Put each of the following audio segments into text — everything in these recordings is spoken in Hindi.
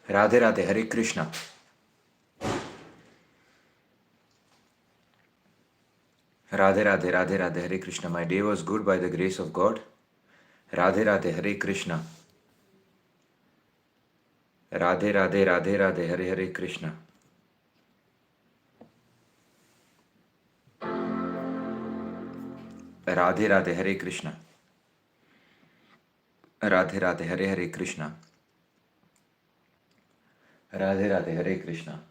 Radhe Radhe, Hare Krishna. Radhe Radhe Radhe Radhe, Hare Krishna. My day was good by the grace of God. Radhe Radhe, Hare Krishna. Radhe Radhe Radhe Radhe, Hare Hare Krishna. Radhe Radhe, Hare Krishna. Radhe Radhe, Hare Hare Krishna. Radhe Radhe, Hare Krishna.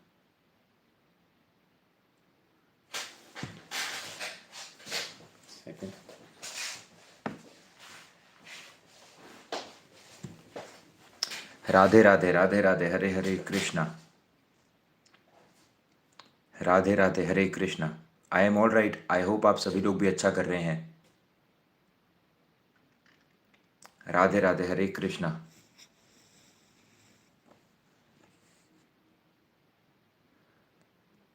Radhe Radhe Radhe Radhe, Hare Hare Krishna. Radhe Radhe, Hare Krishna. I am all right. I hope आप सभी लोग भी अच्छा कर रहे हैं। राधे राधे, हरे कृष्णा।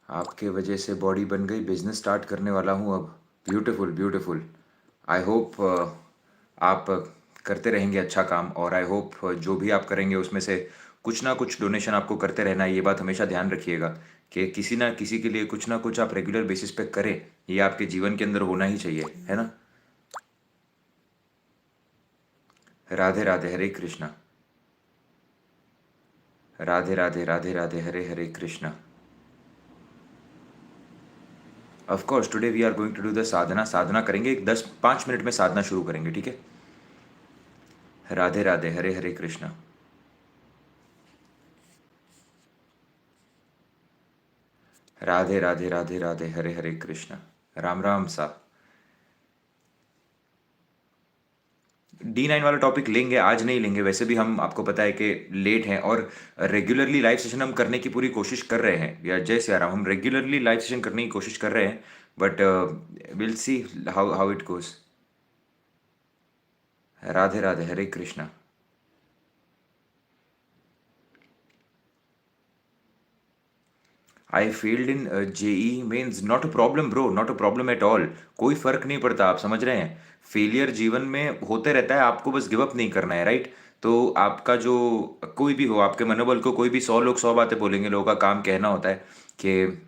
आपके वजह से बॉडी बन गई, बिजनेस स्टार्ट करने वाला हूँ अब। Beautiful beautiful. आई होप आप करते रहेंगे अच्छा काम, और आई होप जो भी आप करेंगे उसमें से कुछ ना कुछ डोनेशन आपको करते रहना है। ये बात हमेशा ध्यान रखिएगा कि किसी ना किसी के लिए कुछ ना कुछ आप रेगुलर बेसिस पे करें। ये आपके जीवन के अंदर होना ही चाहिए, है ना। Radhe Radhe, Hare Krishna. Radhe Radhe Radhe Radhe, Hare Hare Krishna. Of course today we are going to do the sadhana. साधना करेंगे, 10-5 मिनट में साधना शुरू करेंगे, ठीक है। राधे राधे, हरे हरे कृष्णा। राधे राधे राधे राधे, हरे हरे कृष्णा। राम राम सा। D9 वाला टॉपिक लेंगे, आज नहीं लेंगे। वैसे भी हम, आपको पता है कि लेट हैं, और रेगुलरली लाइव सेशन हम करने की पूरी कोशिश कर रहे हैं। या जय सिया राम, हम रेगुलरली लाइव सेशन करने की कोशिश कर रहे हैं, but will see how how it goes. Radhe Radhe, Hare Krishna. I failed in JEE means not a problem bro, not a problem at all. कोई फर्क नहीं पड़ता, आप समझ रहे हैं। फेलियर जीवन में होते रहता है, आपको बस गिव अप नहीं करना है, राइट। तो आपका जो कोई भी हो, आपके मनोबल को कोई भी 100 लोग 100 बातें बोलेंगे। लोगों का काम कहना होता है कि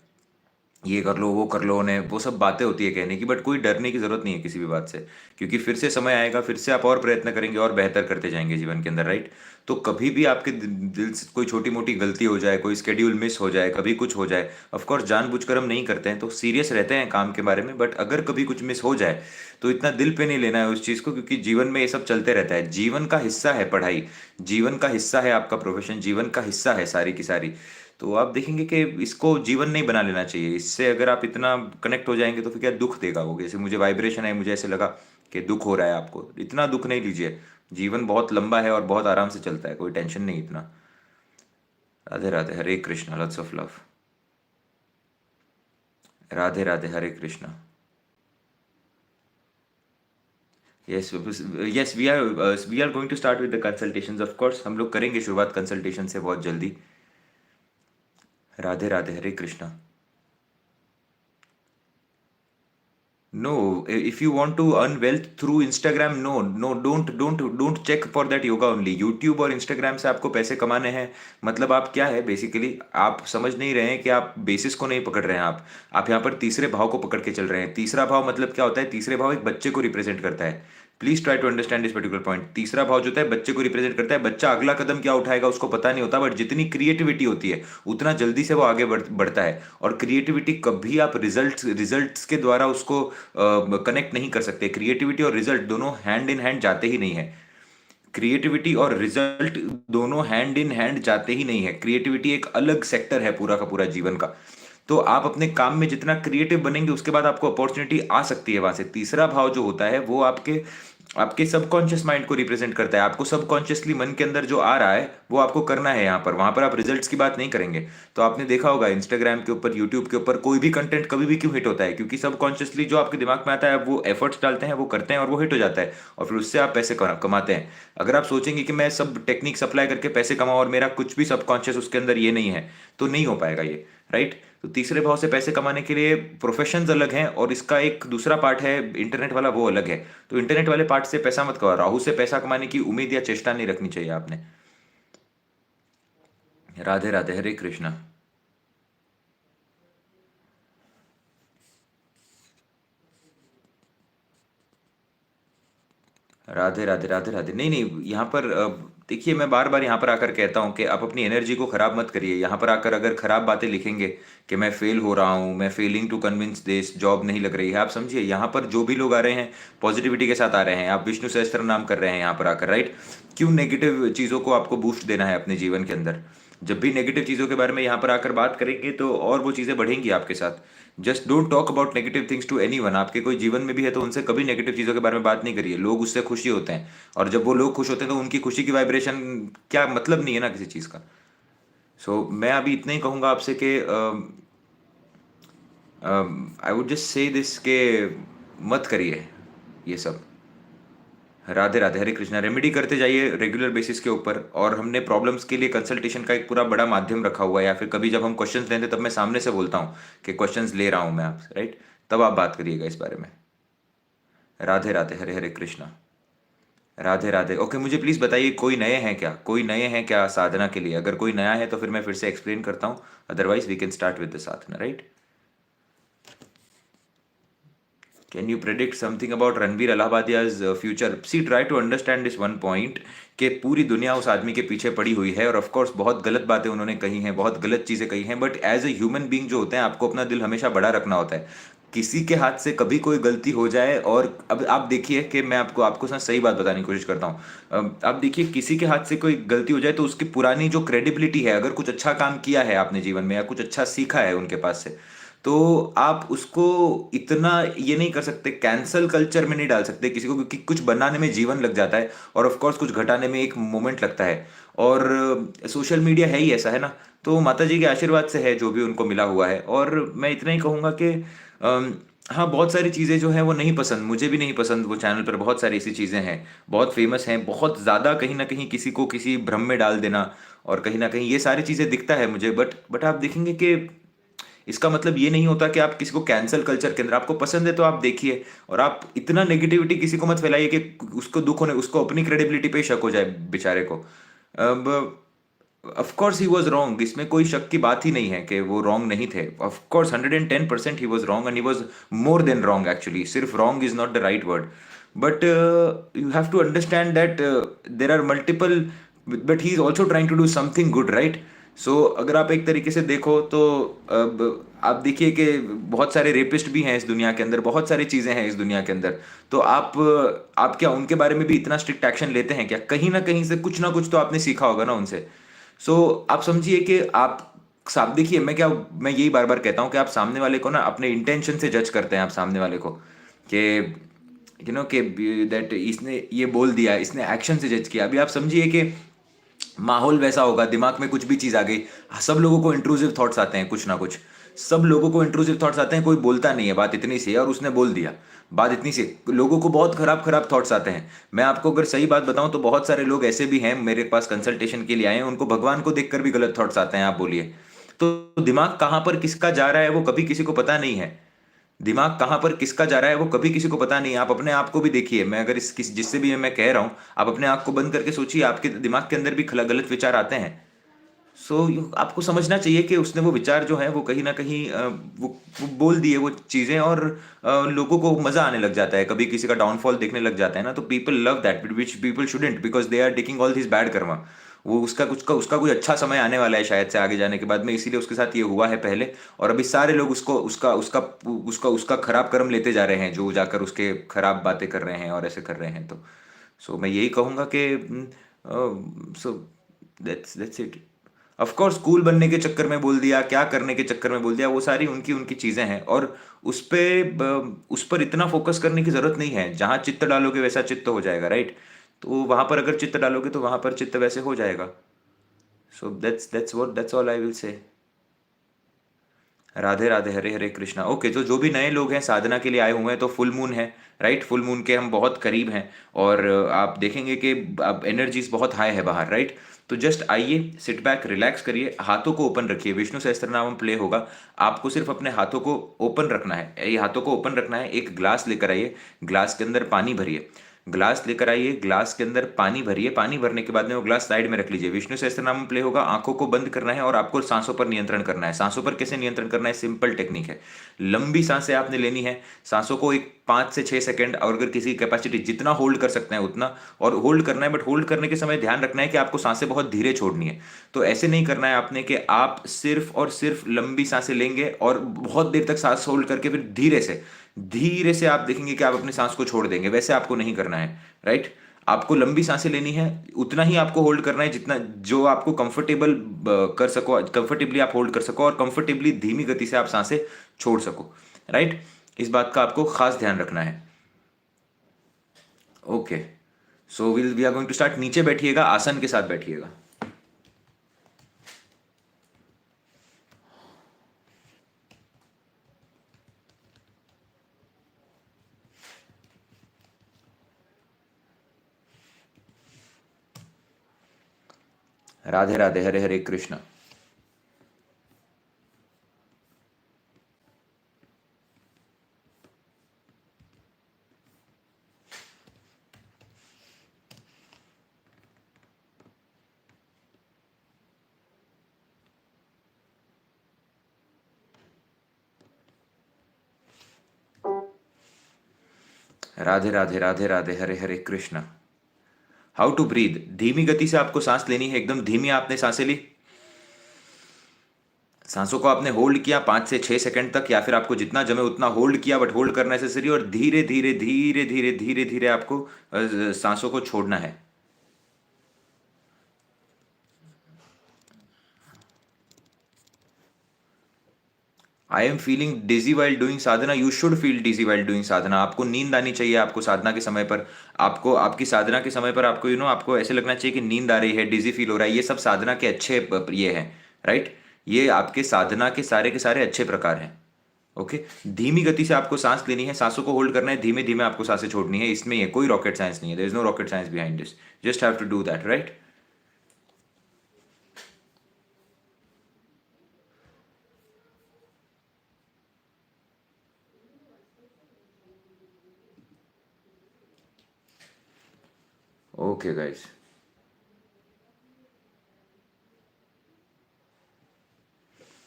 ये कर लो वो कर लो, ने वो सब बातें होती है कहने की, बट कोई डरने की जरूरत नहीं है किसी भी बात से। क्योंकि फिर से समय आएगा, फिर से आप और प्रयत्न करेंगे और बेहतर करते जाएंगे जीवन के अंदर, राइट। तो कभी भी आपके दिल से कोई छोटी मोटी गलती हो जाए, कोई स्केड्यूल मिस हो जाए, कभी कुछ हो जाए, ऑफ कोर्स जानबूझकर हम नहीं करते हैं, तो सीरियस रहते हैं काम के बारे में। बट अगर कभी कुछ मिस हो जाए तो इतना दिल पे नहीं लेना है उस चीज़ को, क्योंकि जीवन में ये सब चलते रहता है। जीवन का हिस्सा है पढ़ाई, जीवन का हिस्सा है आपका प्रोफेशन, जीवन का हिस्सा है सारी की सारी। तो आप देखेंगे कि इसको जीवन नहीं बना लेना चाहिए। इससे अगर आप इतना कनेक्ट हो जाएंगे तो फिर क्या दुख देगा वो। जैसे मुझे वाइब्रेशन है, मुझे ऐसे लगा कि दुख हो रहा है आपको, इतना दुख नहीं लीजिए। जीवन बहुत लंबा है और बहुत आराम से चलता है, कोई टेंशन नहीं इतना। Radhe Radhe, Hare Krishna, lots of love. Radhe Radhe, Hare Krishna. Yes yes, we are going to start with the consultations. Of course हम लोग करेंगे शुरुआत कंसल्टेशन से बहुत जल्दी। Radhe Radhe, Hare Krishna. No, if you want to earn wealth through Instagram, no, no, don't check for that yoga only. YouTube और Instagram से आपको पैसे कमाने हैं। मतलब आप क्या है बेसिकली, आप समझ नहीं रहे हैं कि आप बेसिस को नहीं पकड़ रहे हैं। आप यहाँ पर तीसरे भाव को पकड़ के चल रहे हैं। तीसरा भाव मतलब क्या होता है? तीसरे भाव एक बच्चे को रिप्रेजेंट करता है। Please try to understand this particular point. तीसरा भाव जो होता है बच्चे को रिप्रेजेंट करता है। बच्चा अगला कदम क्या उठाएगा उसको पता नहीं होता, बट जितनी क्रिएटिविटी होती है उतना जल्दी से वो आगे बढ़ता है। और क्रिएटिविटी कभी आप रिजल्ट्स के द्वारा उसको कनेक्ट नहीं कर सकते। क्रिएटिविटी और रिजल्ट दोनों हैंड इन हैंड जाते ही नहीं है। क्रिएटिविटी और रिजल्ट दोनों हैंड इन हैंड जाते ही नहीं है। क्रिएटिविटी एक अलग सेक्टर है पूरा का पूरा जीवन का। तो आप अपने काम में जितना क्रिएटिव बनेंगे उसके बाद आपको अपॉर्चुनिटी आ सकती है वहां से। तीसरा भाव जो होता है वो आपके आपके सबकॉन्शियस माइंड को रिप्रेजेंट करता है। आपको सबकॉन्शियसली मन के अंदर जो आ रहा है वो आपको करना है यहाँ पर। वहां पर आप रिजल्ट्स की बात नहीं करेंगे। तो आपने देखा होगा इंस्टाग्राम के ऊपर, यूट्यूब के ऊपर कोई भी कंटेंट कभी भी क्यों हिट होता है? क्योंकि सबकॉन्शियसली जो आपके दिमाग में आता है वो एफर्ट्स डालते हैं, वो करते हैं और वो हिट हो जाता है, और फिर उससे आप पैसे कमाते हैं। अगर आप सोचेंगे कि मैं सब टेक्निक अप्लाई करके पैसे कमाऊं और मेरा कुछ भी सबकॉन्शियस उसके अंदर ये नहीं है, तो नहीं हो पाएगा ये, राइट। तो तीसरे भाव से पैसे कमाने के लिए प्रोफेशंस अलग हैं, और इसका एक दूसरा पार्ट है इंटरनेट वाला, वो अलग है। तो इंटरनेट वाले पार्ट से पैसा मत कमाओ। राहु से पैसा कमाने की उम्मीद या चेष्टा नहीं रखनी चाहिए आपने। राधे राधे, हरे कृष्णा। राधे राधे, राधे राधे। नहीं नहीं, यहाँ पर देखिए, मैं बार बार यहाँ पर आकर कहता हूँ कि आप अपनी एनर्जी को खराब मत करिए। यहाँ पर आकर अगर खराब बातें लिखेंगे कि मैं फेल हो रहा हूँ, मैं failing to convince this, job नहीं लग रही है, आप समझिए यहाँ पर जो भी लोग आ रहे हैं पॉजिटिविटी के साथ आ रहे हैं। आप विष्णु सहस्त्र नाम कर रहे हैं यहाँ पर आकर, राइट? क्यों नेगेटिव चीज़ों को आपको बूस्ट देना है अपने जीवन के अंदर? जब भी नेगेटिव चीज़ों के बारे में यहाँ पर आकर बात करेंगे तो और वो चीज़ें बढ़ेंगी आपके साथ। Just don't talk about negative things to anyone. आपके कोई जीवन में भी है तो उनसे कभी नेगेटिव चीज़ों के बारे में बात नहीं करिए। लोग उससे खुशी होते हैं, और जब वो लोग खुश होते हैं तो उनकी खुशी की वाइब्रेशन, क्या मतलब नहीं है ना किसी चीज़ का। मैं अभी इतना ही कहूँगा आपसे कि आई वुड जस्ट से दिस के मत करिए ये सब। राधे राधे, हरे कृष्णा। रेमेडी करते जाइए रेगुलर बेसिस के ऊपर, और हमने प्रॉब्लम्स के लिए कंसल्टेशन का एक पूरा बड़ा माध्यम रखा हुआ है, या फिर कभी जब हम क्वेश्चंस लेते हैं तब मैं सामने से बोलता हूँ कि क्वेश्चंस ले रहा हूँ मैं आपसे, राइट? तब आप बात करिएगा इस बारे में। राधे राधे, हरे हरे कृष्णा। राधे राधे। ओके, मुझे प्लीज़ बताइए, कोई नए हैं क्या? कोई नए हैं क्या साधना के लिए? अगर कोई नया है तो फिर मैं फिर से एक्सप्लेन करता हूँ, otherwise we can start with the sadhana, right? Can you predict something about Ranveer Allahbadia's future? See, try to understand this one point, कि पूरी दुनिया उस आदमी के पीछे पड़ी हुई है, और ऑफ कोर्स बहुत गलत बातें उन्होंने कही हैं, बहुत गलत चीज़ें कही हैं, but as a human being जो होते हैं, आपको अपना दिल हमेशा बड़ा रखना होता है। किसी के हाथ से कभी कोई गलती हो जाए, और अब आप देखिए कि मैं आपको आपको ना सही बात बताने की कोशिश करता हूँ। आप देखिए, किसी के हाथ से कोई गलती हो जाए तो उसकी पुरानी जो क्रेडिबिलिटी है, अगर कुछ अच्छा काम किया है आपने जीवन में या कुछ अच्छा सीखा है उनके पास से, तो आप उसको इतना ये नहीं कर सकते, कैंसल कल्चर में नहीं डाल सकते किसी को, क्योंकि कुछ बनाने में जीवन लग जाता है, और ऑफ कोर्स कुछ घटाने में एक मोमेंट लगता है। और सोशल मीडिया है ही ऐसा, है ना? तो माता जी के आशीर्वाद से है जो भी उनको मिला हुआ है, और मैं इतना ही कहूँगा कि हाँ, बहुत सारी चीज़ें जो हैं वो नहीं पसंद, मुझे भी नहीं पसंद। वो चैनल पर बहुत सारी ऐसी चीज़ें हैं, बहुत फेमस हैं, बहुत ज़्यादा, कहीं ना कहीं किसी को किसी भ्रम में डाल देना, और कहीं ना कहीं ये सारी चीज़ें दिखता है मुझे। बट आप देखेंगे कि इसका मतलब ये नहीं होता कि आप किसी को कैंसल कल्चर के अंदर, आपको पसंद है तो आप देखिए, और आप इतना नेगेटिविटी किसी को मत फैलाइए कि उसको दुख होने, उसको अपनी क्रेडिबिलिटी पे शक हो जाए बेचारे को। अब of course he was wrong, इसमें कोई शक की बात ही नहीं है कि वो रॉन्ग नहीं थे। Of course 110% he was wrong, and he was more than wrong actually. सिर्फ wrong is not the right word, but you have to understand that there are multiple, but he is also trying to do something good, right? अगर आप एक तरीके से देखो तो अब आप देखिए कि बहुत सारे रेपिस्ट भी हैं इस दुनिया के अंदर, बहुत सारी चीज़ें हैं इस दुनिया के अंदर। तो आप क्या उनके बारे में भी इतना स्ट्रिक्ट एक्शन लेते हैं क्या? कहीं ना कहीं से कुछ ना कुछ तो आपने सीखा होगा ना उनसे। आप समझिए कि आप साफ देखिए, मैं यही बार बार कहता हूँ कि आप सामने वाले को ना अपने इंटेंशन से जज करते हैं। आप सामने वाले को कि कि दैट इसने ये बोल दिया, इसने एक्शन से जज किया। अभी आप समझिए कि माहौल वैसा होगा, दिमाग में कुछ भी चीज़ आ गई, सब लोगों को इंट्रूसिव थॉट्स आते हैं कुछ ना कुछ। सब लोगों को इंट्रूसिव थॉट्स आते हैं, कोई बोलता नहीं है, बात इतनी सी है और उसने बोल दिया, बात इतनी सी। लोगों को बहुत खराब खराब थॉट्स आते हैं। मैं आपको अगर सही बात बताऊं तो बहुत सारे लोग ऐसे भी हैं मेरे पास कंसल्टेशन के लिए आए हैं, उनको भगवान को देखकर भी गलत थॉट्स आते हैं। आप बोलिए, तो दिमाग कहाँ पर किसका जा रहा है वो कभी किसी को पता नहीं है। दिमाग कहाँ पर किसका जा रहा है वो कभी किसी को पता नहीं है। आप अपने आप को भी देखिए, मैं अगर जिससे भी मैं कह रहा हूँ, आप अपने आँख को बंद करके सोचिए, आपके दिमाग के अंदर भी गलत विचार आते हैं। आपको समझना चाहिए कि उसने वो विचार जो है वो कहीं ना कहीं वो बोल दिए वो चीज़ें, और लोगों को मज़ा आने लग जाता है, कभी किसी का डाउनफॉल देखने लग जाता है ना, तो people love that which people shouldn't, because they are taking all this bad karma. वो उसका कुछ अच्छा समय आने वाला है शायद से आगे जाने के बाद में, इसीलिए उसके साथ ये हुआ है पहले। और अभी सारे लोग उसको उसका उसका उसका उसका खराब कर्म लेते जा रहे हैं, जो जाकर उसके खराब बातें कर रहे हैं और ऐसे कर रहे हैं। तो मैं यही कहूँगा कि सो that's it. Of course school बनने के चक्कर में बोल दिया, क्या करने के चक्कर में बोल दिया, वो सारी उनकी उनकी चीज़ें हैं, और उस पर इतना फोकस करने की ज़रूरत नहीं है। जहाँ चित्त डालोगे वैसा चित्त हो जाएगा, राइट? तो वहाँ पर अगर चित्त डालोगे तो वहाँ पर चित्त वैसे हो जाएगा। That's all I will say. Radhe Radhe, Hare Hare Krishna. Okay, तो जो भी नए लोग हैं साधना के लिए आए हुए हैं, तो फुल मून है, राइट? फुल मून के हम बहुत करीब हैं, और आप देखेंगे कि अब एनर्जीज बहुत हाई है बाहर, राइट? तो जस्ट आइए, सिट बैक, रिलैक्स करिए, हाथों को ओपन रखिए, विष्णु सहस्त्रनाम प्ले होगा। आपको सिर्फ अपने हाथों को ओपन रखना है, ये हाथों को ओपन रखना है। एक ग्लास लेकर आइए, ग्लास के अंदर पानी भरिए। ग्लास लेकर आइए, ग्लास के अंदर पानी भरिए, पानी भरने के बाद में वो ग्लास साइड में रख लीजिए, विष्णु सहस्त्रनाम प्ले होगा, आंखों को बंद करना है और आपको सांसों पर नियंत्रण करना है। सांसों पर कैसे नियंत्रण करना है? सिंपल टेक्निक है, लंबी सांसें आपने लेनी है, सांसों को एक 5 से 6 सेकंड, और अगर किसी कैपेसिटी जितना होल्ड कर सकते हैं उतना, और होल्ड करना है, बट होल्ड करने के समय ध्यान रखना है कि आपको सांसें बहुत धीरे छोड़नी है। तो ऐसे नहीं करना है आपने कि आप सिर्फ और सिर्फ लंबी सांसें लेंगे और बहुत देर तक सांस होल्ड करके फिर धीरे से आप देखेंगे कि आप अपनी सांस को छोड़ देंगे, वैसे आपको नहीं करना है, राइट। आपको लंबी सांसें लेनी है, उतना ही आपको होल्ड करना है जितना जो आपको कंफर्टेबल कर सको, कंफर्टेबली आप होल्ड कर सको, और कंफर्टेबली धीमी गति से आप सांसें छोड़ सको, राइट। इस बात का आपको खास ध्यान रखना है। Okay, so we are going to start. नीचे बैठिएगा, आसन के साथ बैठिएगा। Radhe Radhe, Hare Hare Krishna. Radhe Radhe, Radhe Radhe, Hare Hare Krishna. How to breathe? धीमी गति से आपको सांस लेनी है, एकदम धीमी आपने सांसें ली, सांसों को आपने होल्ड किया 5 से 6 सेकंड तक, या फिर आपको जितना जमे उतना होल्ड किया, बट होल्ड करना नेसेसरी, और धीरे धीरे धीरे धीरे धीरे धीरे आपको सांसों को छोड़ना है। I am feeling dizzy while doing sadhana, you should feel dizzy while doing sadhana. आपको नींद आनी चाहिए, आपको साधना के समय पर, आपको आपकी साधना के समय पर आपको आपको ऐसे लगना चाहिए कि नींद आ रही है, डिजी फील हो रहा है। ये सब साधना के अच्छे ये हैं, राइट। ये आपके साधना के सारे अच्छे प्रकार हैं। ओके, धीमी गति से आपको सांस लेनी है, सांसों को होल्ड करना है, धीमे धीमे आपको सांसें छोड़नी है। इसमें ये कोई रॉकेट साइंस नहीं है, there is no rocket science behind this, just have to do that, right. Okay guys,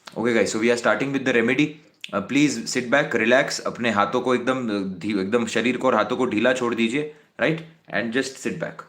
okay guys, so we are starting with the remedy. Please sit back, relax, अपने हाथों को एकदम शरीर को और हाथों को ढीला छोड़ दीजिए, right, and just sit back.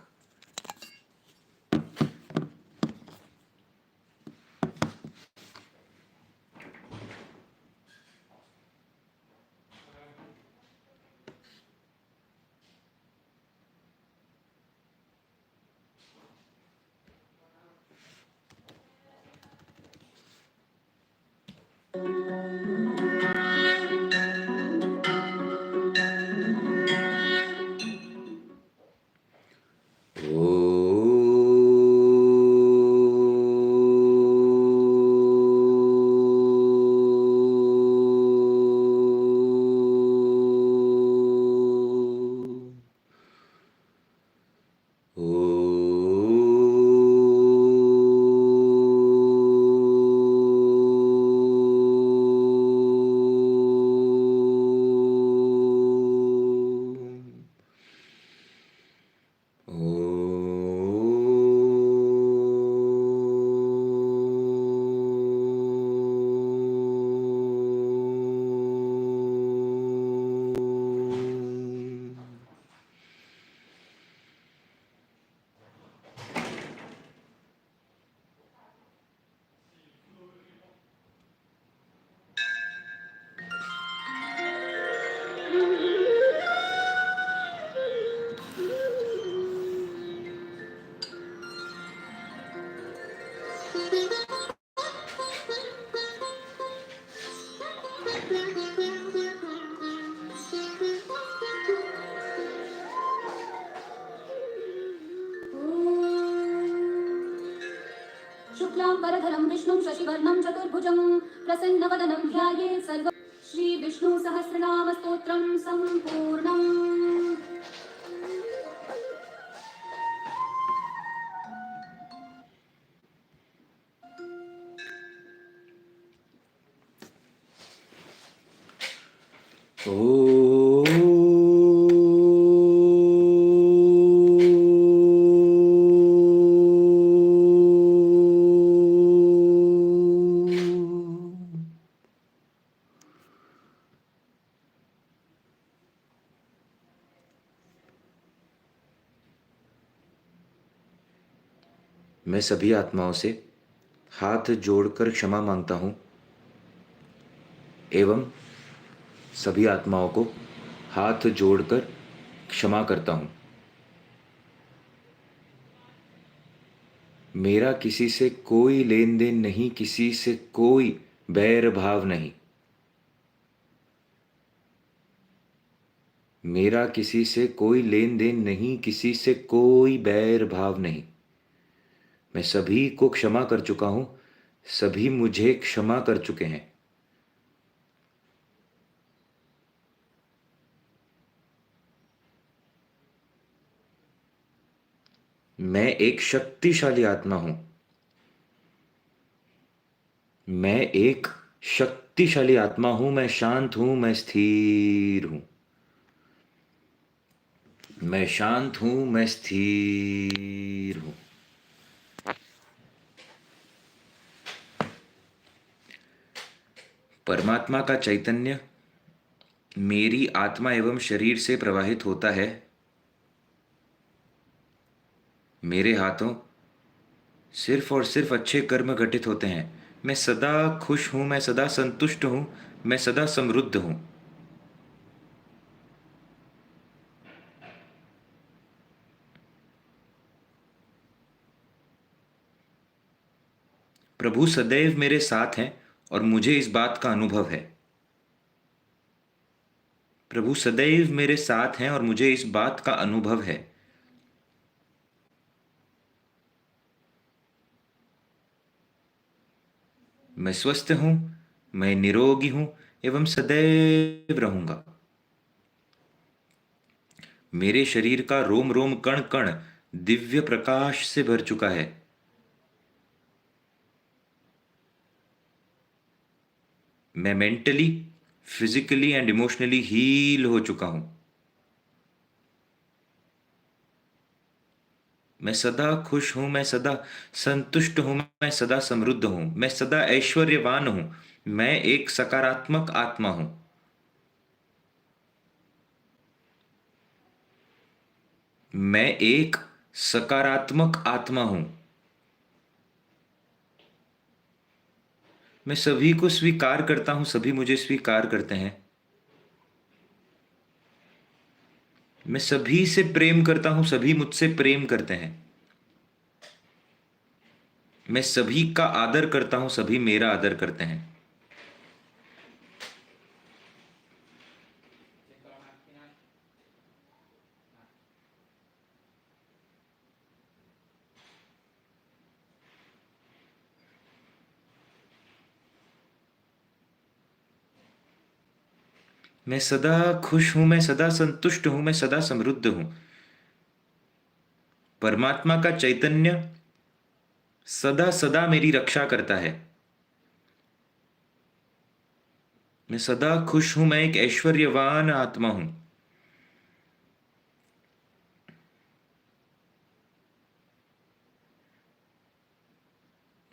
शुक्लांबरधरं विष्णुं शशिवर्णं चतुर्भुजं प्रसन्नवदनं ध्यायेत् सर्व श्रीविष्णुसहस्रनामस्तोत्रं सम्पूर्णम्। मैं सभी आत्माओं से हाथ जोड़कर क्षमा मांगता हूँ एवं सभी आत्माओं को हाथ जोड़कर क्षमा करता हूँ। मेरा किसी से कोई लेन देन नहीं, किसी से कोई बैर भाव नहीं। मेरा किसी से कोई लेन देन नहीं, किसी से कोई बैर भाव नहीं। मैं सभी को क्षमा कर चुका हूँ, सभी मुझे क्षमा कर चुके हैं। मैं एक शक्तिशाली आत्मा हूं। मैं एक शक्तिशाली आत्मा हूं, मैं शांत हूं, मैं स्थिर हूं। मैं शांत हूं, मैं स्थिर हूं। परमात्मा का चैतन्य मेरी आत्मा एवं शरीर से प्रवाहित होता है। मेरे हाथों सिर्फ और सिर्फ अच्छे कर्म घटित होते हैं। मैं सदा खुश हूं, मैं सदा संतुष्ट हूं, मैं सदा समृद्ध हूं। प्रभु सदैव मेरे साथ हैं और मुझे इस बात का अनुभव है। प्रभु सदैव मेरे साथ हैं और मुझे इस बात का अनुभव है। मैं स्वस्थ हूं, मैं निरोगी हूं एवं सदैव रहूंगा। मेरे शरीर का रोम रोम कण कण दिव्य प्रकाश से भर चुका है। मैं mentally, physically and emotionally heal हो चुका हूं। मैं सदा खुश हूं, मैं सदा संतुष्ट हूं, मैं सदा समृद्ध हूं, मैं सदा ऐश्वर्यवान हूं। मैं एक सकारात्मक आत्मा हूं। मैं एक सकारात्मक आत्मा हूं। मैं सभी को स्वीकार करता हूं, सभी मुझे स्वीकार करते हैं। मैं सभी से प्रेम करता हूं, सभी मुझसे प्रेम करते हैं। मैं सभी का आदर करता हूं, सभी मेरा आदर करते हैं। मैं सदा खुश हूं, मैं सदा संतुष्ट हूं, मैं सदा समृद्ध हूं। परमात्मा का चैतन्य सदा सदा मेरी रक्षा करता है। मैं सदा खुश हूं, मैं एक ऐश्वर्यवान आत्मा हूं।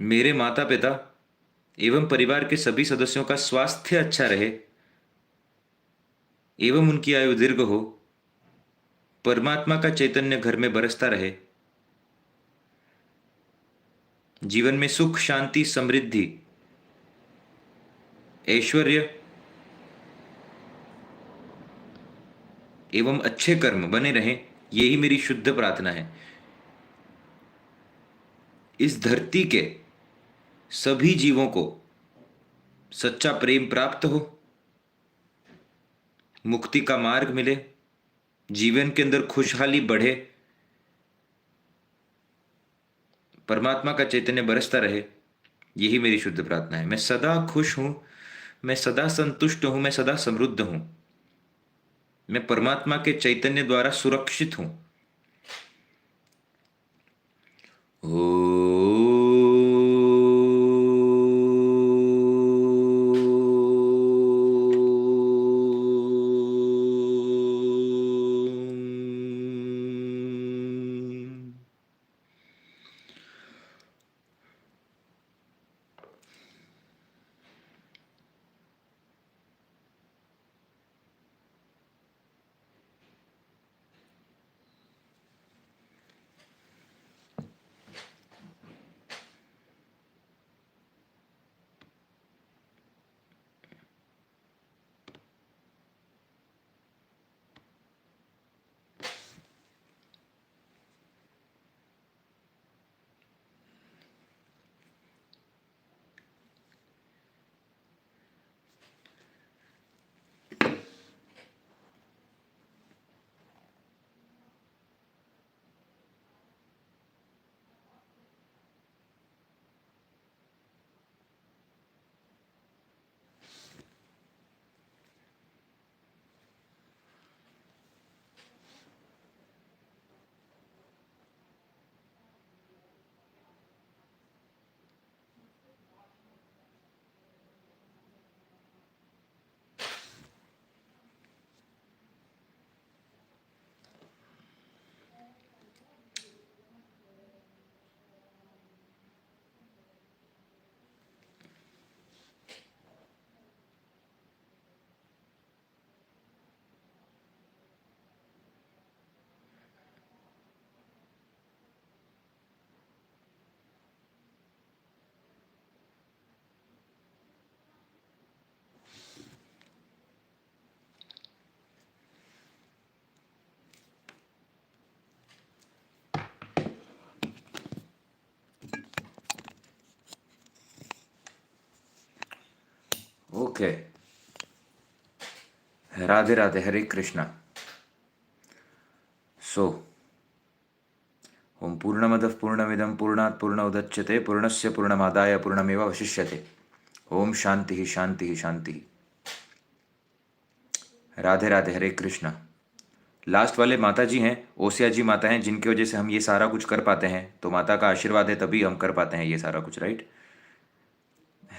मेरे माता पिता एवं परिवार के सभी सदस्यों का स्वास्थ्य अच्छा रहे एवं उनकी आयु दीर्घ हो। परमात्मा का चैतन्य घर में बरसता रहे। जीवन में सुख, शांति, समृद्धि, ऐश्वर्य एवं अच्छे कर्म बने रहें, यही मेरी शुद्ध प्रार्थना है। इस धरती के सभी जीवों को सच्चा प्रेम प्राप्त हो, मुक्ति का मार्ग मिले, जीवन के अंदर खुशहाली बढ़े, परमात्मा का चैतन्य बरसता रहे, यही मेरी शुद्ध प्रार्थना है। मैं सदा खुश हूं, मैं सदा संतुष्ट हूं, मैं सदा समृद्ध हूं। मैं परमात्मा के चैतन्य द्वारा सुरक्षित हूं। ओ ओके, राधे राधे, हरे कृष्णा। सो ओम पूर्णमदः पूर्णमिदं पूर्णात् पूर्णमुदच्यते पूर्णस्य पूर्णमादाय पूर्णमेवावशिष्यते। ओम शांति शांति शांति। राधे राधे, हरे कृष्णा। लास्ट वाले माता जी हैं, ओसिया जी माता हैं, जिनकी वजह से हम ये सारा कुछ कर पाते हैं। तो माता का आशीर्वाद है तभी हम कर पाते हैं ये सारा कुछ, राइट।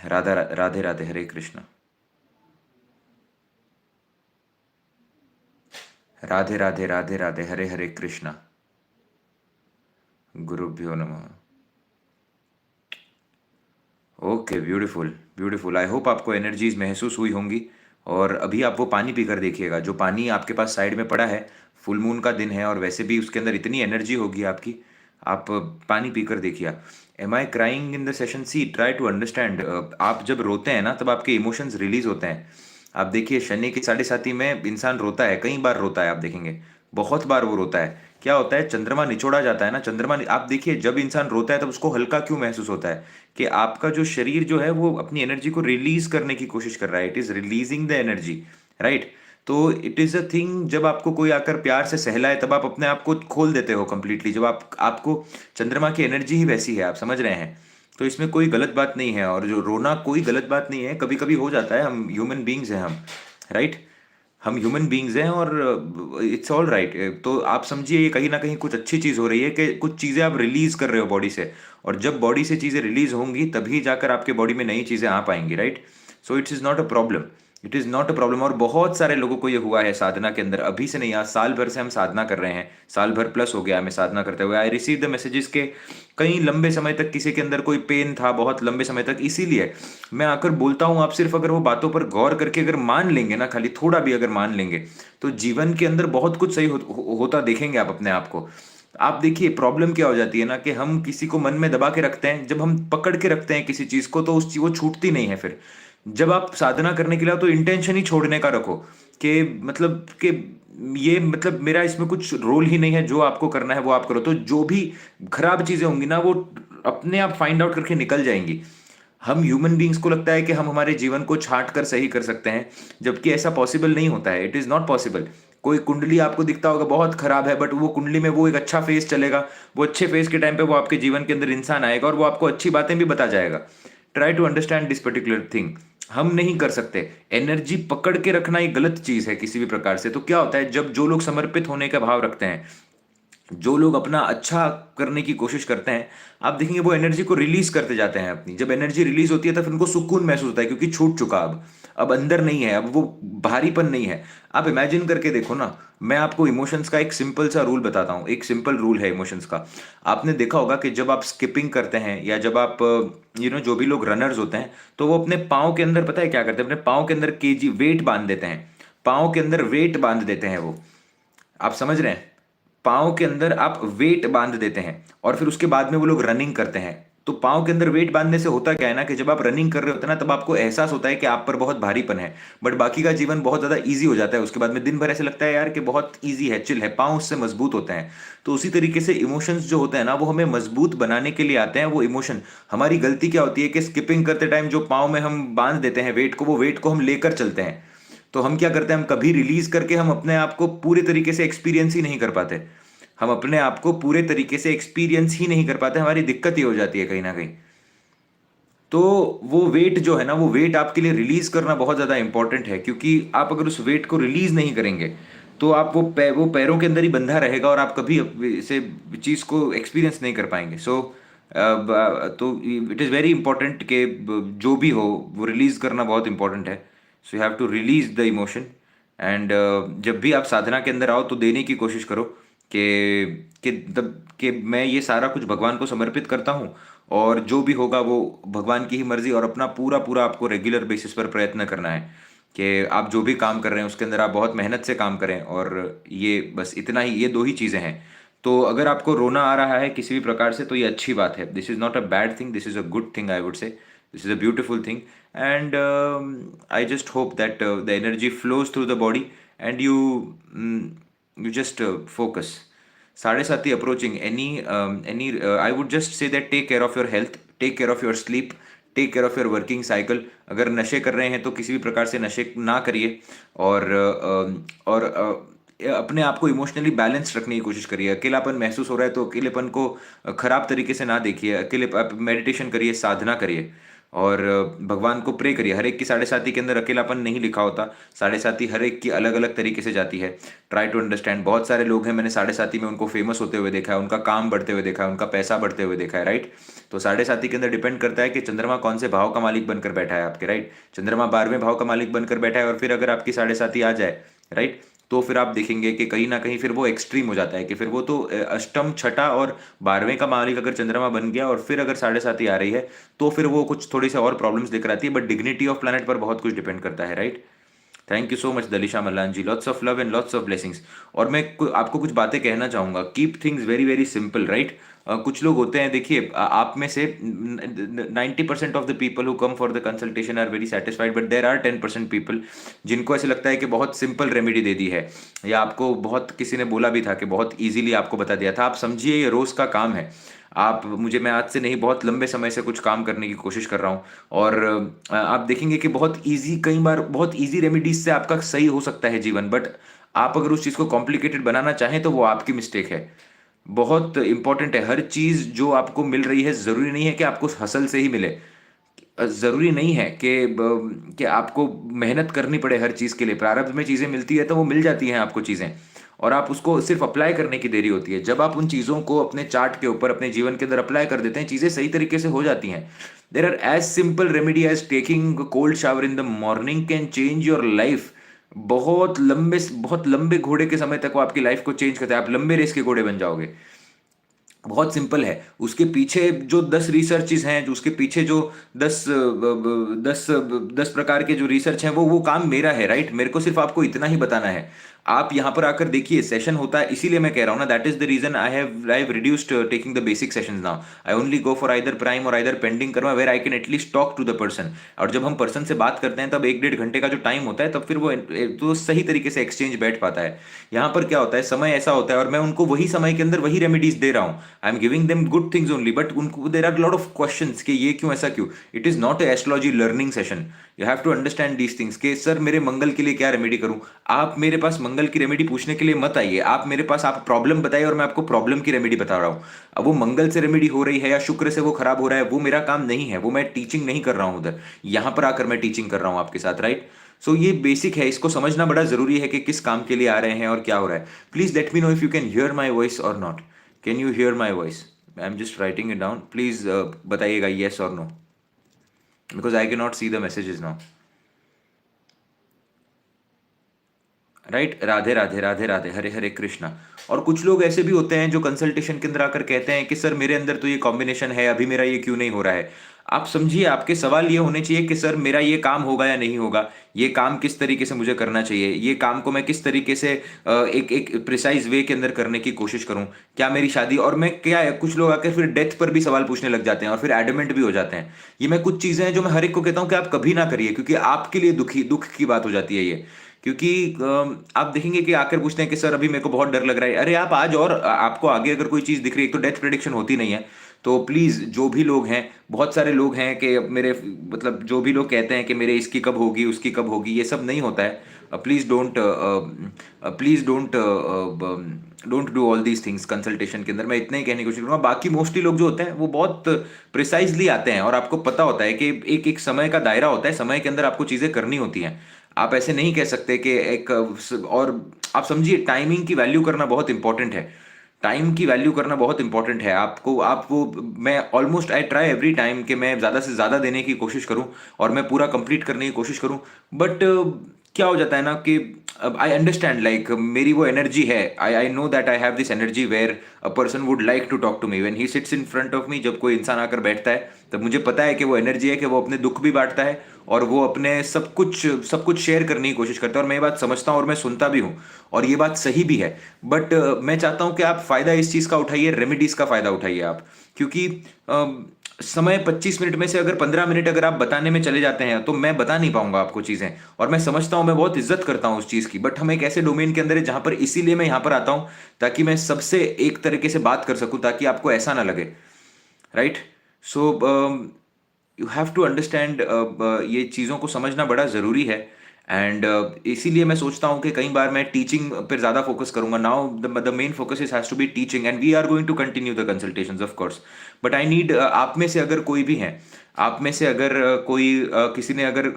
राधे राधे, हरे कृष्णा। राधे राधे राधे राधे, हरे हरे कृष्णा। गुरुभ्यो नमः। Okay, beautiful beautiful. आई होप आपको एनर्जीज महसूस हुई होंगी। और अभी आप वो पानी पीकर देखिएगा, जो पानी आपके पास साइड में पड़ा है। फुल मून का दिन है और वैसे भी उसके अंदर इतनी एनर्जी होगी आपकी। आप पानी पीकर देखिए। Am I crying in the session? See, try to understand. आप जब रोते हैं ना, तब आपके इमोशंस रिलीज होते हैं। आप देखिए, शनि के 7.5 में इंसान रोता है, कई बार रोता है, आप देखेंगे बहुत बार वो रोता है। क्या होता है, चंद्रमा निचोड़ा जाता है ना, आप देखिए जब इंसान रोता है तब उसको हल्का क्यों महसूस होता है? कि आपका जो शरीर जो है वो अपनी एनर्जी को रिलीज करने की कोशिश कर रहा है। It is releasing the energy, right. तो इट इज अ थिंग, जब आपको कोई आकर प्यार से सहलाए तब आप अपने आप को खोल देते हो कंप्लीटली। जब आपको चंद्रमा की एनर्जी ही वैसी है, आप समझ रहे हैं। तो इसमें कोई गलत बात नहीं है, और जो रोना कोई गलत बात नहीं है। कभी कभी हो जाता है, हम ह्यूमन बींग्स हैं हम, राइट। हम ह्यूमन बींग्स हैं और इट्स ऑल राइट। तो आप समझिए ये कहीं ना कहीं कुछ अच्छी चीज़ हो रही है कि कुछ चीज़ें आप रिलीज कर रहे हो बॉडी से। और जब बॉडी से चीज़ें रिलीज होंगी तभी जाकर आपके बॉडी में नई चीज़ें आ पाएंगी, right. So it is not a problem, it is not a problem. और बहुत सारे लोगों को ये हुआ है साधना के अंदर, अभी से नहीं, आज साल भर से हम साधना कर रहे हैं। साल भर प्लस हो गया हमें साधना करते हुए। आई रिसीव द मैसेजेस के कई लंबे समय तक किसी के अंदर कोई पेन था बहुत लंबे समय तक। इसीलिए मैं आकर बोलता हूँ, आप सिर्फ अगर वो बातों पर गौर करके अगर मान लेंगे ना, खाली थोड़ा भी अगर मान लेंगे, तो जीवन के अंदर बहुत कुछ सही होता देखेंगे आप अपने आप को। आप देखिए प्रॉब्लम क्या हो जाती है ना, कि हम किसी को मन में दबा के रखते हैं। जब हम पकड़ के रखते हैं किसी चीज को, तो उस चीज वो छूटती नहीं है फिर। जब आप साधना करने के लिए आओ, तो इंटेंशन ही छोड़ने का रखो। कि मतलब कि ये मतलब मेरा इसमें कुछ रोल ही नहीं है, जो आपको करना है वो आप करो। तो जो भी खराब चीजें होंगी ना, वो अपने आप फाइंड आउट करके निकल जाएंगी। हम ह्यूमन बींग्स को लगता है कि हम हमारे जीवन को छांट कर सही कर सकते हैं, जबकि ऐसा पॉसिबल नहीं होता है। It is not possible. कोई कुंडली आपको दिखता होगा बहुत खराब है, बट वो कुंडली में वो एक अच्छा फेस चलेगा। वो अच्छे फेस के टाइम पे वो आपके जीवन के अंदर इंसान आएगा और वो आपको अच्छी बातें भी बता जाएगा। Try to understand this particular thing. हम नहीं कर सकते। एनर्जी पकड़ के रखना एक गलत चीज है किसी भी प्रकार से। तो क्या होता है, जब जो लोग समर्पित होने का भाव रखते हैं, जो लोग अपना अच्छा करने की कोशिश करते हैं, आप देखेंगे वो एनर्जी को रिलीज करते जाते हैं अपनी। जब एनर्जी रिलीज होती है तो फिर उनको सुकून महसूस होता है, क्योंकि छूट चुका। अब अंदर नहीं है, अब वो भारीपन नहीं है। आप इमेजिन करके देखो ना। मैं आपको इमोशंस का एक सिंपल सा रूल बताता हूँ, एक सिंपल रूल है इमोशंस का। आपने देखा होगा कि जब आप स्किपिंग करते हैं, या जब आप जो भी लोग रनर्स होते हैं, तो वो अपने पाँव के अंदर पता है क्या करते हैं, अपने पाँव के अंदर केजी वेट बांध देते हैं। पाँव के अंदर वेट बांध देते हैं वो। आप समझ रहे हैं? पाँव के अंदर आप वेट बांध देते हैं, और फिर उसके बाद में वो लोग रनिंग करते हैं। तो पाँव के अंदर वेट बांधने से होता क्या है ना, कि जब आप रनिंग कर रहे होते हैं ना, तब आपको एहसास होता है कि आप पर बहुत भारीपन है। बट बाकी का जीवन बहुत ज्यादा ईजी हो जाता है उसके बाद में। दिन भर ऐसे लगता है यार कि बहुत ईजी है, चिल है, पाँव उससे मजबूत होते हैं। तो उसी तरीके से इमोशंस जो होते हैं ना, वो हमें मजबूत बनाने के लिए आते हैं। वो इमोशन, हमारी गलती क्या होती है कि स्किपिंग करते टाइम जो पाँव में हम बांध देते हैं वेट को, वो वेट को हम लेकर चलते हैं। तो हम क्या करते हैं, हम कभी रिलीज करके हम अपने आप को पूरे तरीके से एक्सपीरियंस ही नहीं कर पाते। हम अपने आप को पूरे तरीके से एक्सपीरियंस ही नहीं कर पाते। हमारी दिक्कत ये हो जाती है कहीं ना कहीं। तो वो वेट जो है ना, वो वेट आपके लिए रिलीज करना बहुत ज्यादा इंपॉर्टेंट है। क्योंकि आप अगर उस वेट को रिलीज नहीं करेंगे, तो आप वो पैरों के अंदर ही बंधा रहेगा, और आप कभी इसे चीज को एक्सपीरियंस नहीं कर पाएंगे। सो तो इट इज़ वेरी इंपॉर्टेंट कि जो भी हो वो रिलीज करना बहुत इंपॉर्टेंट है। So you have to release the emotion. And जब भी आप साधना के अंदर आओ, तो देने की कोशिश करो कि मैं ये सारा कुछ भगवान को समर्पित करता हूँ, और जो भी होगा वो भगवान की ही मर्जी। और अपना पूरा पूरा आपको रेगुलर बेसिस पर प्रयत्न करना है कि आप जो भी काम कर रहे हैं उसके अंदर आप बहुत मेहनत से काम करें। और ये बस इतना ही, ये दो ही चीज़ें हैं। तो अगर आपको रोना आ रहा है किसी भी प्रकार से, तो ये अच्छी बात है। This is not a bad thing, this is a good thing, I would say. This is a beautiful thing. And I just hope that the energy flows through the body, and you just focus. 7:30 approaching. I would just say that take care of your health, take care of your sleep, take care of your working cycle. अगर नशे कर रहे हैं तो किसी भी प्रकार से नशे ना करिए, और अपने आप को इमोशनली बैलेंस रखने की कोशिश करिए। अकेलापन महसूस हो रहा है तो अकेलेपन को खराब तरीके से ना देखिए। अकेले आप मेडिटेशन करिए, साधना करिए, और भगवान को प्रे करिए। हर एक की साढ़े साथी के अंदर अकेलापन नहीं लिखा होता, साढ़े साथी हर एक की अलग अलग तरीके से जाती है। Try to understand. बहुत सारे लोग हैं, मैंने साढ़े साथी में उनको फेमस होते हुए देखा है, उनका काम बढ़ते हुए देखा है, उनका पैसा बढ़ते हुए देखा है, राइट। तो साढ़े साथी के अंदर डिपेंड करता है कि चंद्रमा कौन से भाव का मालिक बनकर बैठा है आपके, राइट। चंद्रमा 12वें भाव का मालिक बनकर बैठा है, और फिर अगर आपकी साढ़े साथी आ जाए, राइट, तो फिर आप देखेंगे कि कहीं ना कहीं फिर वो एक्सट्रीम हो जाता है, कि फिर वो तो अष्टम, छठा और 12वें का मालिक अगर चंद्रमा बन गया और फिर अगर साढ़े साथी आ रही है, तो फिर वो कुछ थोड़ी सी और प्रॉब्लम्स लेकर आती है। बट डिग्निटी ऑफ प्लैनेट पर बहुत कुछ डिपेंड करता है, right. Thank you so much Dalisha Mallan ji, lots of love and lots of blessings. और मैं आपको कुछ बातें कहना चाहूंगा। Keep things very very simple, right. कुछ लोग होते हैं, देखिए, आप में से 90% of the people who come for the consultation are very satisfied, but there are 10% people जिनको ऐसे लगता है कि बहुत सिंपल रेमेडी दे दी है, या आपको बहुत किसी ने बोला भी था कि बहुत ईजिली आपको बता दिया था। आप समझिए ये रोज का काम है। मैं आज से नहीं, बहुत लंबे समय से कुछ काम करने की कोशिश कर रहा हूँ, और आप देखेंगे कि बहुत इजी, कई बार बहुत इजी रेमेडीज से आपका सही हो सकता है जीवन, बट आप अगर उस चीज़ को कॉम्प्लिकेटेड बनाना चाहें तो वो आपकी मिस्टेक है। बहुत इंपॉर्टेंट है, हर चीज़ जो आपको मिल रही है ज़रूरी नहीं है कि आपको हसल से ही मिले। ज़रूरी नहीं है कि आपको मेहनत करनी पड़े हर चीज़ के लिए। प्रारब्ध में चीज़ें मिलती है तो वो मिल जाती हैं आपको चीज़ें, और आप उसको सिर्फ अप्लाई करने की देरी होती है। जब आप उन चीज़ों को अपने चार्ट के ऊपर, अपने जीवन के अंदर अप्लाई कर देते हैं, चीज़ें सही तरीके से हो जाती हैं। There are as simple remedy as taking cold shower in the morning can change your life. बहुत लंबे घोड़े के समय तक वो आपकी लाइफ को चेंज करता है। आप लंबे रेस के घोड़े बन जाओगे। बहुत सिंपल है। उसके पीछे जो 10 रिसर्चेज हैं, जो उसके पीछे जो 10 प्रकार के जो रिसर्च हैं, वो काम मेरा है, राइट। मेरे को सिर्फ आपको इतना ही बताना है। आप यहाँ पर आकर देखिए, सेशन होता है, इसीलिए मैं कह रहा हूँ ना, that is the reason I have reduced taking the basic sessions now. I only go for either prime और either pending karma, where I can at least talk to the person. और जब हम पर्सन से बात करते हैं तब 1-1.5 घंटे का जो टाइम होता है, तब फिर वो तो सही तरीके से एक्सचेंज बैठ पाता है। यहाँ पर क्या होता है, समय ऐसा होता है और मैं उनको वही समय के अंदर वही रेमेडीज दे रहा हूँ। I am giving them good things only, but उनको there are lot of questions कि ये क्यों, ऐसा क्यों। It is not a astrology learning session. You have to understand these things कि सर मेरे मंगल के लिए क्या रेमेडी करूं। आप मेरे पास मंगल की रेमेडी पूछने के लिए मत आइए। आप मेरे पास, आप प्रॉब्लम बताइए और मैं आपको प्रॉब्लम की रेमेडी बता रहा हूं। अब वो मंगल से रेमेडी हो रही है या शुक्र से वो खराब हो रहा है, वो मेरा काम नहीं है। वो मैं टीचिंग नहीं कर रहा हूं उधर, यहां पर आकर मैं टीचिंग कर रहा हूं आपके साथ, राइट। सो ये बेसिक है, इसको समझना बड़ा जरूरी है कि किस काम के लिए आ रहे हैं और क्या हो रहा है। Please let me know if you can hear my voice और not. Can you hear my voice? I am just writing it down. Please बताइएगा येस और no, because I can not see the messages now, right. Radhe Radhe, Radhe Radhe, Hare Hare Krishna. और कुछ लोग ऐसे भी होते हैं जो कंसल्टेशन के अंदर आकर कहते हैं कि सर मेरे अंदर तो ये कॉम्बिनेशन है, अभी मेरा ये क्यों नहीं हो रहा है। आप समझिए, आपके सवाल ये होने चाहिए कि सर मेरा ये काम होगा या नहीं होगा, ये काम किस तरीके से मुझे करना चाहिए, ये काम को मैं किस तरीके से एक एक प्रिसाइज वे के अंदर करने की कोशिश करूं, क्या मेरी शादी, और मैं क्या है, कुछ लोग आकर फिर डेथ पर भी सवाल पूछने लग जाते हैं और फिर एडमेंट भी हो जाते हैं। ये मैं कुछ चीजें हैं जो मैं हर एक को कहता हूं कि आप कभी ना करिए, क्योंकि आपके लिए दुख की बात हो जाती है ये। क्योंकि आप देखेंगे कि आकर पूछते हैं कि सर अभी मेरे को बहुत डर लग रहा है। अरे आप आज, और आपको आगे अगर कोई चीज़ दिख रही है, तो डेथ प्रेडिक्शन होती नहीं है। तो प्लीज़, जो भी लोग हैं, बहुत सारे लोग हैं कि मेरे, मतलब जो भी लोग कहते हैं कि मेरे इसकी कब होगी, उसकी कब होगी, ये सब नहीं होता है। Please don't do all these things consultation के अंदर। मैं इतना ही कहने की कोशिश करूँगा। बाकी मोस्टली लोग जो होते हैं वो बहुत प्रिसाइजली आते हैं, और आपको पता होता है कि एक एक समय का दायरा होता है, समय के अंदर आपको चीज़ें करनी होती हैं। आप ऐसे नहीं कह सकते कि और आप समझिए, टाइमिंग की वैल्यू करना बहुत इंपॉर्टेंट है। टाइम की वैल्यू करना बहुत इंपॉर्टेंट है। आपको आप वो मैं almost I try every time कि मैं ज़्यादा से ज़्यादा देने की कोशिश करूं और मैं पूरा कंप्लीट करने की कोशिश करूं। बट क्या हो जाता है ना कि आई अंडरस्टैंड, लाइक मेरी वो एनर्जी है। I know that I have this energy where a person would like to talk to me when he sits in front of me. जब कोई इंसान आकर बैठता है तब मुझे पता है कि वो एनर्जी है कि वो अपने दुख भी बांटता है और वो अपने सब कुछ शेयर करने की कोशिश करता है। और मैं ये बात समझता हूँ और मैं सुनता भी हूँ, और ये बात सही भी है। बट मैं चाहता हूँ कि आप फायदा इस चीज़ का उठाइए, रेमेडीज का फायदा उठाइए आप। क्योंकि समय 25 मिनट में से अगर 15 मिनट अगर आप बताने में चले जाते हैं तो मैं बता नहीं पाऊंगा आपको चीज़ें। और मैं समझता हूं, मैं बहुत इज्जत करता हूं उस चीज़ की, बट हम एक ऐसे डोमेन के अंदर है जहां पर, इसीलिए मैं यहां पर आता हूं ताकि मैं सबसे एक तरीके से बात कर सकूं, ताकि आपको ऐसा ना लगे, right. So you have to understand, ये चीज़ों को समझना बड़ा ज़रूरी है। एंड इसीलिए मैं सोचता हूँ कि कई बार मैं टीचिंग पर ज़्यादा फोकस करूंगा। Now the main focus is has to be teaching, and we are going to continue the consultations of course. But I need, आप में से अगर कोई भी है, आप में से अगर कोई किसी ने अगर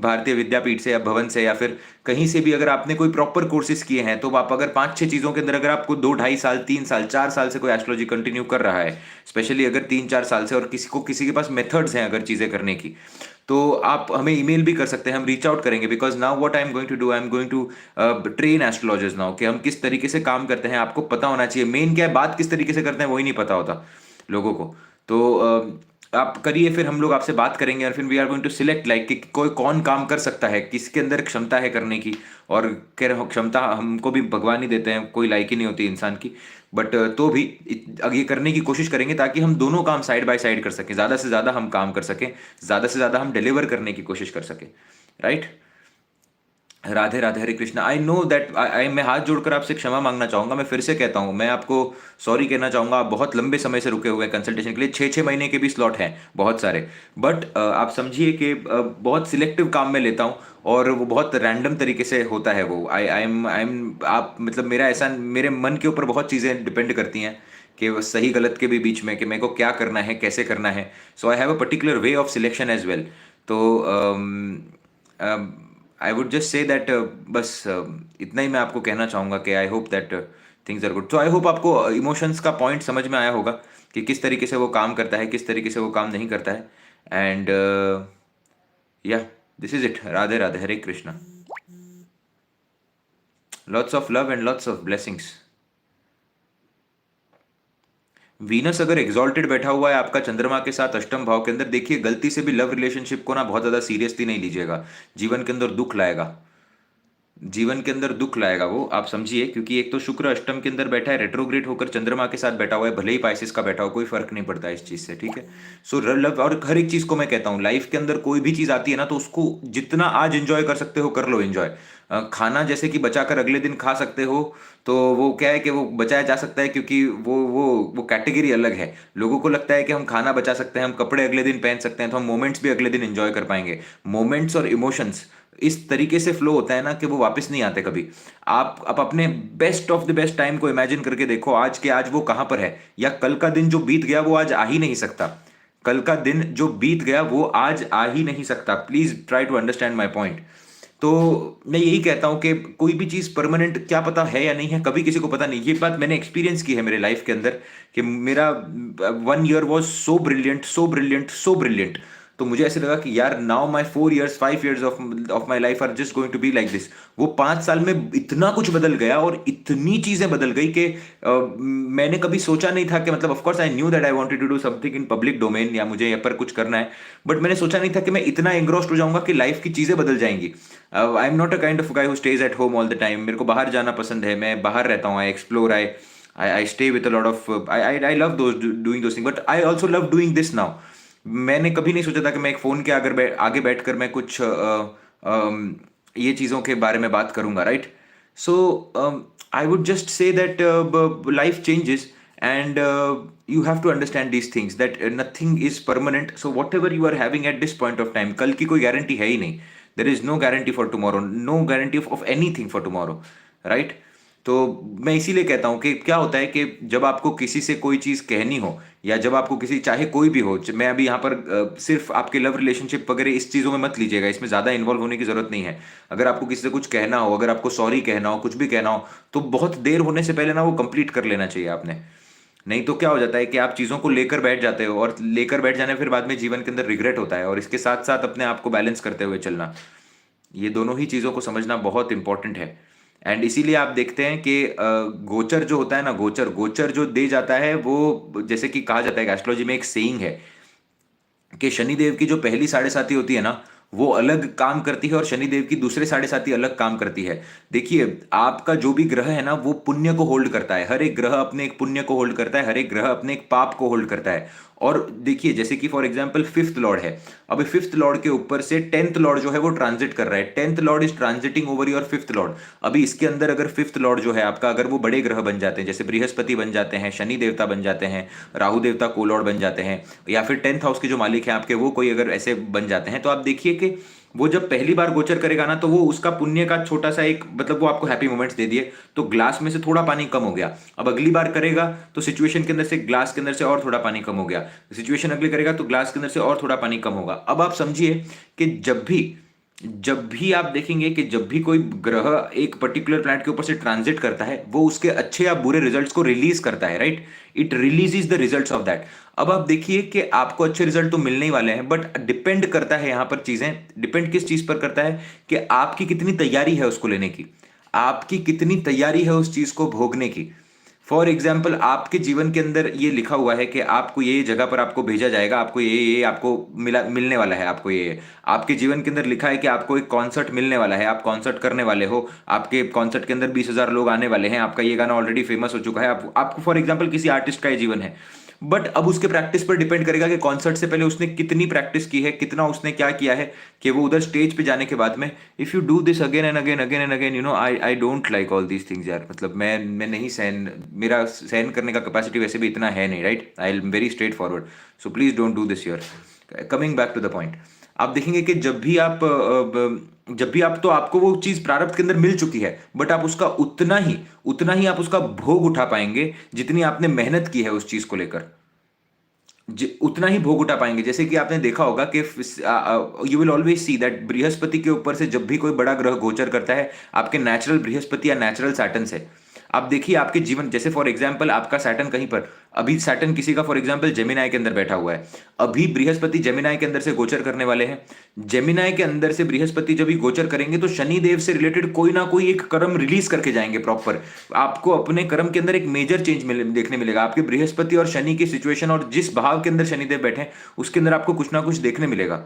भारतीय विद्यापीठ से या भवन से या फिर कहीं से भी अगर आपने कोई प्रॉपर कोर्सेज किए हैं, तो आप अगर 5-6 चीज़ों के अंदर अगर आपको 2-2.5 साल 3 साल 4 साल से कोई एस्ट्रोलॉजी कंटिन्यू कर रहा है, स्पेशली अगर 3-4 साल से, और किसी के पास मेथड्स हैं अगर चीज़ें करने की, तो आप हमें ईमेल भी कर सकते हैं, हम रीच आउट करेंगे। Because now what I am going to do, I am going to train astrologers now, कि हम किस तरीके से काम करते हैं आपको पता होना चाहिए। मेन क्या है, बात किस तरीके से करते हैं वही नहीं पता होता लोगों को। तो आप करिए, फिर हम लोग आपसे बात करेंगे, और फिर we are going to select like कि कोई कौन काम कर सकता है, किसके अंदर क्षमता है करने की। और खैर क्षमता हमको भी भगवान ही देते हैं, कोई लायक ही नहीं होती इंसान की। बट तो भी ये करने की कोशिश करेंगे ताकि हम दोनों काम साइड बाय साइड कर सकें, ज़्यादा से ज़्यादा हम काम कर सकें, ज़्यादा से ज़्यादा हम डिलीवर करने की कोशिश कर सकें। Right. Radhe Radhe, Hare Krishna. I know that, I मैं हाथ जोड़कर आपसे क्षमा मांगना चाहूंगा। मैं फिर से कहता हूं, मैं आपको सॉरी कहना चाहूंगा। आप बहुत लंबे समय से रुके हुए हैं कंसल्टेशन के लिए, 6-6 महीने के भी स्लॉट हैं बहुत सारे। बट आप समझिए कि बहुत सिलेक्टिव काम में लेता हूं, और वो बहुत रैंडम तरीके से होता है वो। आई एम आप मतलब मेरा ऐसा, मेरे मन के ऊपर बहुत चीज़ें डिपेंड करती हैं कि वो सही गलत के भी बीच में, कि मेरे को क्या करना है, कैसे करना है। So I have a particular way of selection as well. तो I would just say that, बस इतना ही मैं आपको कहना चाहूँगा कि I hope that things are good. तो आई होप आपको इमोशंस का पॉइंट समझ में आया होगा कि किस तरीके से वो काम करता है, किस तरीके से वो काम नहीं करता है। एंड या, this is it. Radhe Radhe, Hare Krishna. Lots of love and lots of blessings. Venus अगर एग्जॉल्टेड बैठा हुआ है आपका चंद्रमा के साथ अष्टम भाव के अंदर, देखिए गलती से भी लव रिलेशनशिप को ना बहुत ज्यादा सीरियसली नहीं लीजिएगा। जीवन के अंदर दुख लाएगा, जीवन के अंदर दुख लाएगा वो, आप समझिए। क्योंकि एक तो शुक्र अष्टम के अंदर बैठा है, रेट्रोग्रेड होकर चंद्रमा के साथ बैठा हुआ है, भले ही पाइसिस का बैठा हो, कोई फर्क नहीं पड़ता इस चीज से, ठीक है। सो लव, और हर एक चीज को मैं कहता हूँ, लाइफ के अंदर कोई भी चीज आती है ना, तो उसको जितना आज एंजॉय कर सकते हो कर लो एंजॉय। खाना जैसे कि बचाकर अगले दिन खा सकते हो, तो वो क्या है कि वो बचाया जा सकता है, क्योंकि वो कैटेगरी अलग है। लोगों को लगता है कि हम खाना बचा सकते हैं, हम कपड़े अगले दिन पहन सकते हैं, तो हम मोमेंट्स भी अगले दिन एंजॉय कर पाएंगे। मोमेंट्स और इमोशंस इस तरीके से फ्लो होता है ना कि वो वापस नहीं आते कभी। आप अपने best of the best time को इमेजिन करके देखो, आज के आज वो कहां पर है, या कल का दिन जो बीत गया वो आज आ ही नहीं सकता। कल का दिन जो बीत गया वो आज आ ही नहीं सकता। Please try to understand my point. तो मैं यही कहता हूं कि कोई भी चीज परमानेंट क्या पता है या नहीं है, कभी किसी को पता नहीं। ये बात मैंने एक्सपीरियंस की है मेरे लाइफ के अंदर, कि मेरा 1 year was so brilliant, so brilliant, so brilliant. तो मुझे ऐसे लगा कि यार now my 4 years 5 years of my life are just going to be like this. वो 5 साल में इतना कुछ बदल गया और इतनी चीजें बदल गई कि मैंने कभी सोचा नहीं था कि, मतलब of course I knew that I wanted to do something in public domain, या मुझे यहाँ पर कुछ करना है। बट मैंने सोचा नहीं था कि मैं इतना एंग्रोस्ड हो जाऊंगा कि लाइफ की चीजें बदल जाएंगी। I am not a kind of guy who stays at home all the time. मेरे को बाहर जाना पसंद है, मैं बाहर रहता हूँ, I explore, I stay with a lot of, I love doing those thing, but I also love doing this now. मैंने कभी नहीं सोचा था कि मैं एक फ़ोन के आगे बैठकर मैं कुछ ये चीज़ों के बारे में बात करूंगा, right. So I would just say that life changes, and you have to understand these things, that nothing is permanent. So whatever you are having at this point of time, कल की कोई गारंटी है ही नहीं। There is no guarantee for tomorrow, no guarantee of anything for tomorrow, right. तो मैं इसीलिए कहता हूं कि क्या होता है कि जब आपको किसी से कोई चीज कहनी हो, या जब आपको किसी, चाहे कोई भी हो, मैं अभी यहाँ पर सिर्फ आपके लव रिलेशनशिप वगैरह इस चीज़ों में मत लीजिएगा, इसमें ज़्यादा इन्वॉल्व होने की जरूरत नहीं है। अगर आपको किसी से कुछ कहना हो, अगर आपको सॉरी कहना हो, कुछ भी कहना हो, तो बहुत देर होने से पहले ना वो कंप्लीट कर लेना चाहिए आपने। नहीं तो क्या हो जाता है कि आप चीज़ों को लेकर बैठ जाते हो, और लेकर बैठ जाने फिर बाद में जीवन के अंदर रिग्रेट होता है। और इसके साथ साथ अपने आप को बैलेंस करते हुए चलना, ये दोनों ही चीज़ों को समझना बहुत इंपॉर्टेंट है। एंड इसीलिए आप देखते हैं कि गोचर जो होता है ना, गोचर गोचर जो दे जाता है वो, जैसे कि कहा जाता है कि एस्ट्रोलॉजी में एक सेइंग है कि शनिदेव की जो पहली साढ़े साती होती है ना, वो अलग काम करती है, और शनिदेव की दूसरे साढ़े साती अलग काम करती है। देखिए आपका जो भी ग्रह है ना, वो पुण्य को होल्ड करता है। हर एक ग्रह अपने एक पुण्य को होल्ड करता है, हर एक ग्रह अपने एक पाप को होल्ड करता है। और देखिए जैसे कि फॉर एग्जांपल फिफ्थ लॉर्ड है, अभी फिफ्थ लॉर्ड के ऊपर से टेंथ लॉर्ड जो है वो ट्रांजिट कर रहा है, tenth Lord is transiting over your fifth Lord. अभी इसके अंदर अगर फिफ्थ लॉर्ड जो है आपका, अगर वो बड़े ग्रह बन जाते हैं, जैसे बृहस्पति बन जाते हैं, शनि देवता बन जाते हैं, राहु देवता को लॉर्ड बन जाते हैं, या फिर टेंथ हाउस के जो मालिक हैं आपके वो कोई अगर ऐसे बन जाते हैं, तो आप देखिए कि वो जब पहली बार गोचर करेगा ना, तो वो उसका पुण्य का छोटा सा एक मतलब वो आपको हैप्पी मोमेंट्स दे दिए, तो ग्लास में से थोड़ा पानी कम हो गया। अब अगली बार करेगा तो सिचुएशन के अंदर से, ग्लास के अंदर से और थोड़ा पानी कम हो गया, सिचुएशन अगली करेगा तो ग्लास के अंदर से और थोड़ा पानी कम होगा। अब आप समझिए कि जब भी आप देखेंगे कि जब भी कोई ग्रह एक पर्टिकुलर प्लैनेट के ऊपर से ट्रांजिट करता है, वो उसके अच्छे या बुरे रिजल्ट्स को रिलीज करता है, right? It releases the results of that. अब आप देखिए कि आपको अच्छे रिजल्ट तो मिलने ही वाले हैं, बट डिपेंड करता है, यहां पर चीजें डिपेंड किस चीज पर करता है कि आपकी कितनी तैयारी है उसको लेने की, आपकी कितनी तैयारी है उस चीज को भोगने की। फॉर एग्जाम्पल आपके जीवन के अंदर ये लिखा हुआ है कि आपको ये जगह पर आपको भेजा जाएगा, आपको ये आपको मिलने वाला है, आपको ये आपके जीवन के अंदर लिखा है कि आपको एक कॉन्सर्ट मिलने वाला है, आप कॉन्सर्ट करने वाले हो, आपके कॉन्सर्ट के अंदर 20,000 लोग आने वाले हैं, आपका ये गाना ऑलरेडी फेमस हो चुका है, आपको फॉर एग्जाम्पल किसी आर्टिस्ट का ये जीवन है। बट अब उसके प्रैक्टिस पर डिपेंड करेगा कि कॉन्सर्ट से पहले उसने कितनी प्रैक्टिस की है, कितना उसने क्या किया है कि वो उधर स्टेज पे जाने के बाद में, if you do this again and again again and again, I don't like all these things यार। मतलब मैं नहीं सहन, मेरा सहन करने का कैपेसिटी वैसे भी इतना है नहीं, right? I am very straightforward, so please don't do this your. Coming back to the point, आप देखेंगे कि जब भी आप तो आपको वो चीज प्रारब्ध के अंदर मिल चुकी है, बट आप उसका उतना ही आप उसका भोग उठा पाएंगे जितनी आपने मेहनत की है उस चीज को लेकर, उतना ही भोग उठा पाएंगे। जैसे कि आपने देखा होगा कि you will always see that Brihaspati के ऊपर से जब भी कोई बड़ा ग्रह गोचर करता है, आपके नेचुरल बृहस्पति या नेचुरल सैटर्न से, आप देखिए आपके जीवन, जैसे फॉर एग्जांपल आपका सैटर्न कहीं पर, अभी सैटर्न किसी का फॉर एग्जांपल जेमिनाई के अंदर बैठा हुआ है, अभी बृहस्पति जेमिनाई के अंदर से गोचर करने वाले हैं। जेमिनाई के अंदर से बृहस्पति जब भी गोचर करेंगे तो शनि देव से रिलेटेड कोई ना कोई एक कर्म रिलीज करके जाएंगे प्रॉपर। आपको अपने कर्म के अंदर एक मेजर चेंज देखने मिलेगा, आपके बृहस्पति और शनि की सिचुएशन और जिस भाव के अंदर शनिदेव बैठे हैं उसके अंदर आपको कुछ ना कुछ देखने मिलेगा,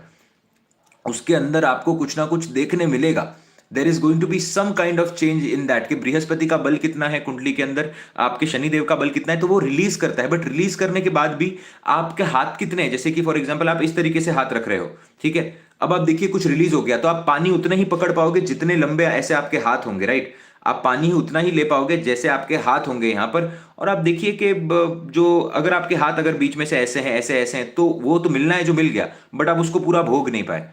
उसके अंदर आपको कुछ ना कुछ देखने मिलेगा। There is going to be some kind of change in that, कि बृहस्पति का बल कितना है कुंडली के अंदर, आपके शनिदेव का बल कितना है, तो वो रिलीज करता है। बट रिलीज करने के बाद भी आपके हाथ कितने हैं, जैसे कि फॉर एग्जाम्पल आप इस तरीके से हाथ रख रहे हो, ठीक है, अब आप देखिए कुछ रिलीज हो गया तो आप पानी उतना ही पकड़ पाओगे जितने लंबे ऐसे आपके हाथ होंगे, राइट? आप पानी ही उतना ही ले पाओगे जैसे आपके हाथ होंगे यहां पर। और आप देखिए कि जो अगर आपके हाथ अगर बीच में से ऐसे हैं ऐसे ऐसे हैं, तो वो तो मिलना है जो मिल गया, बट आप उसको पूरा भोग नहीं पाए।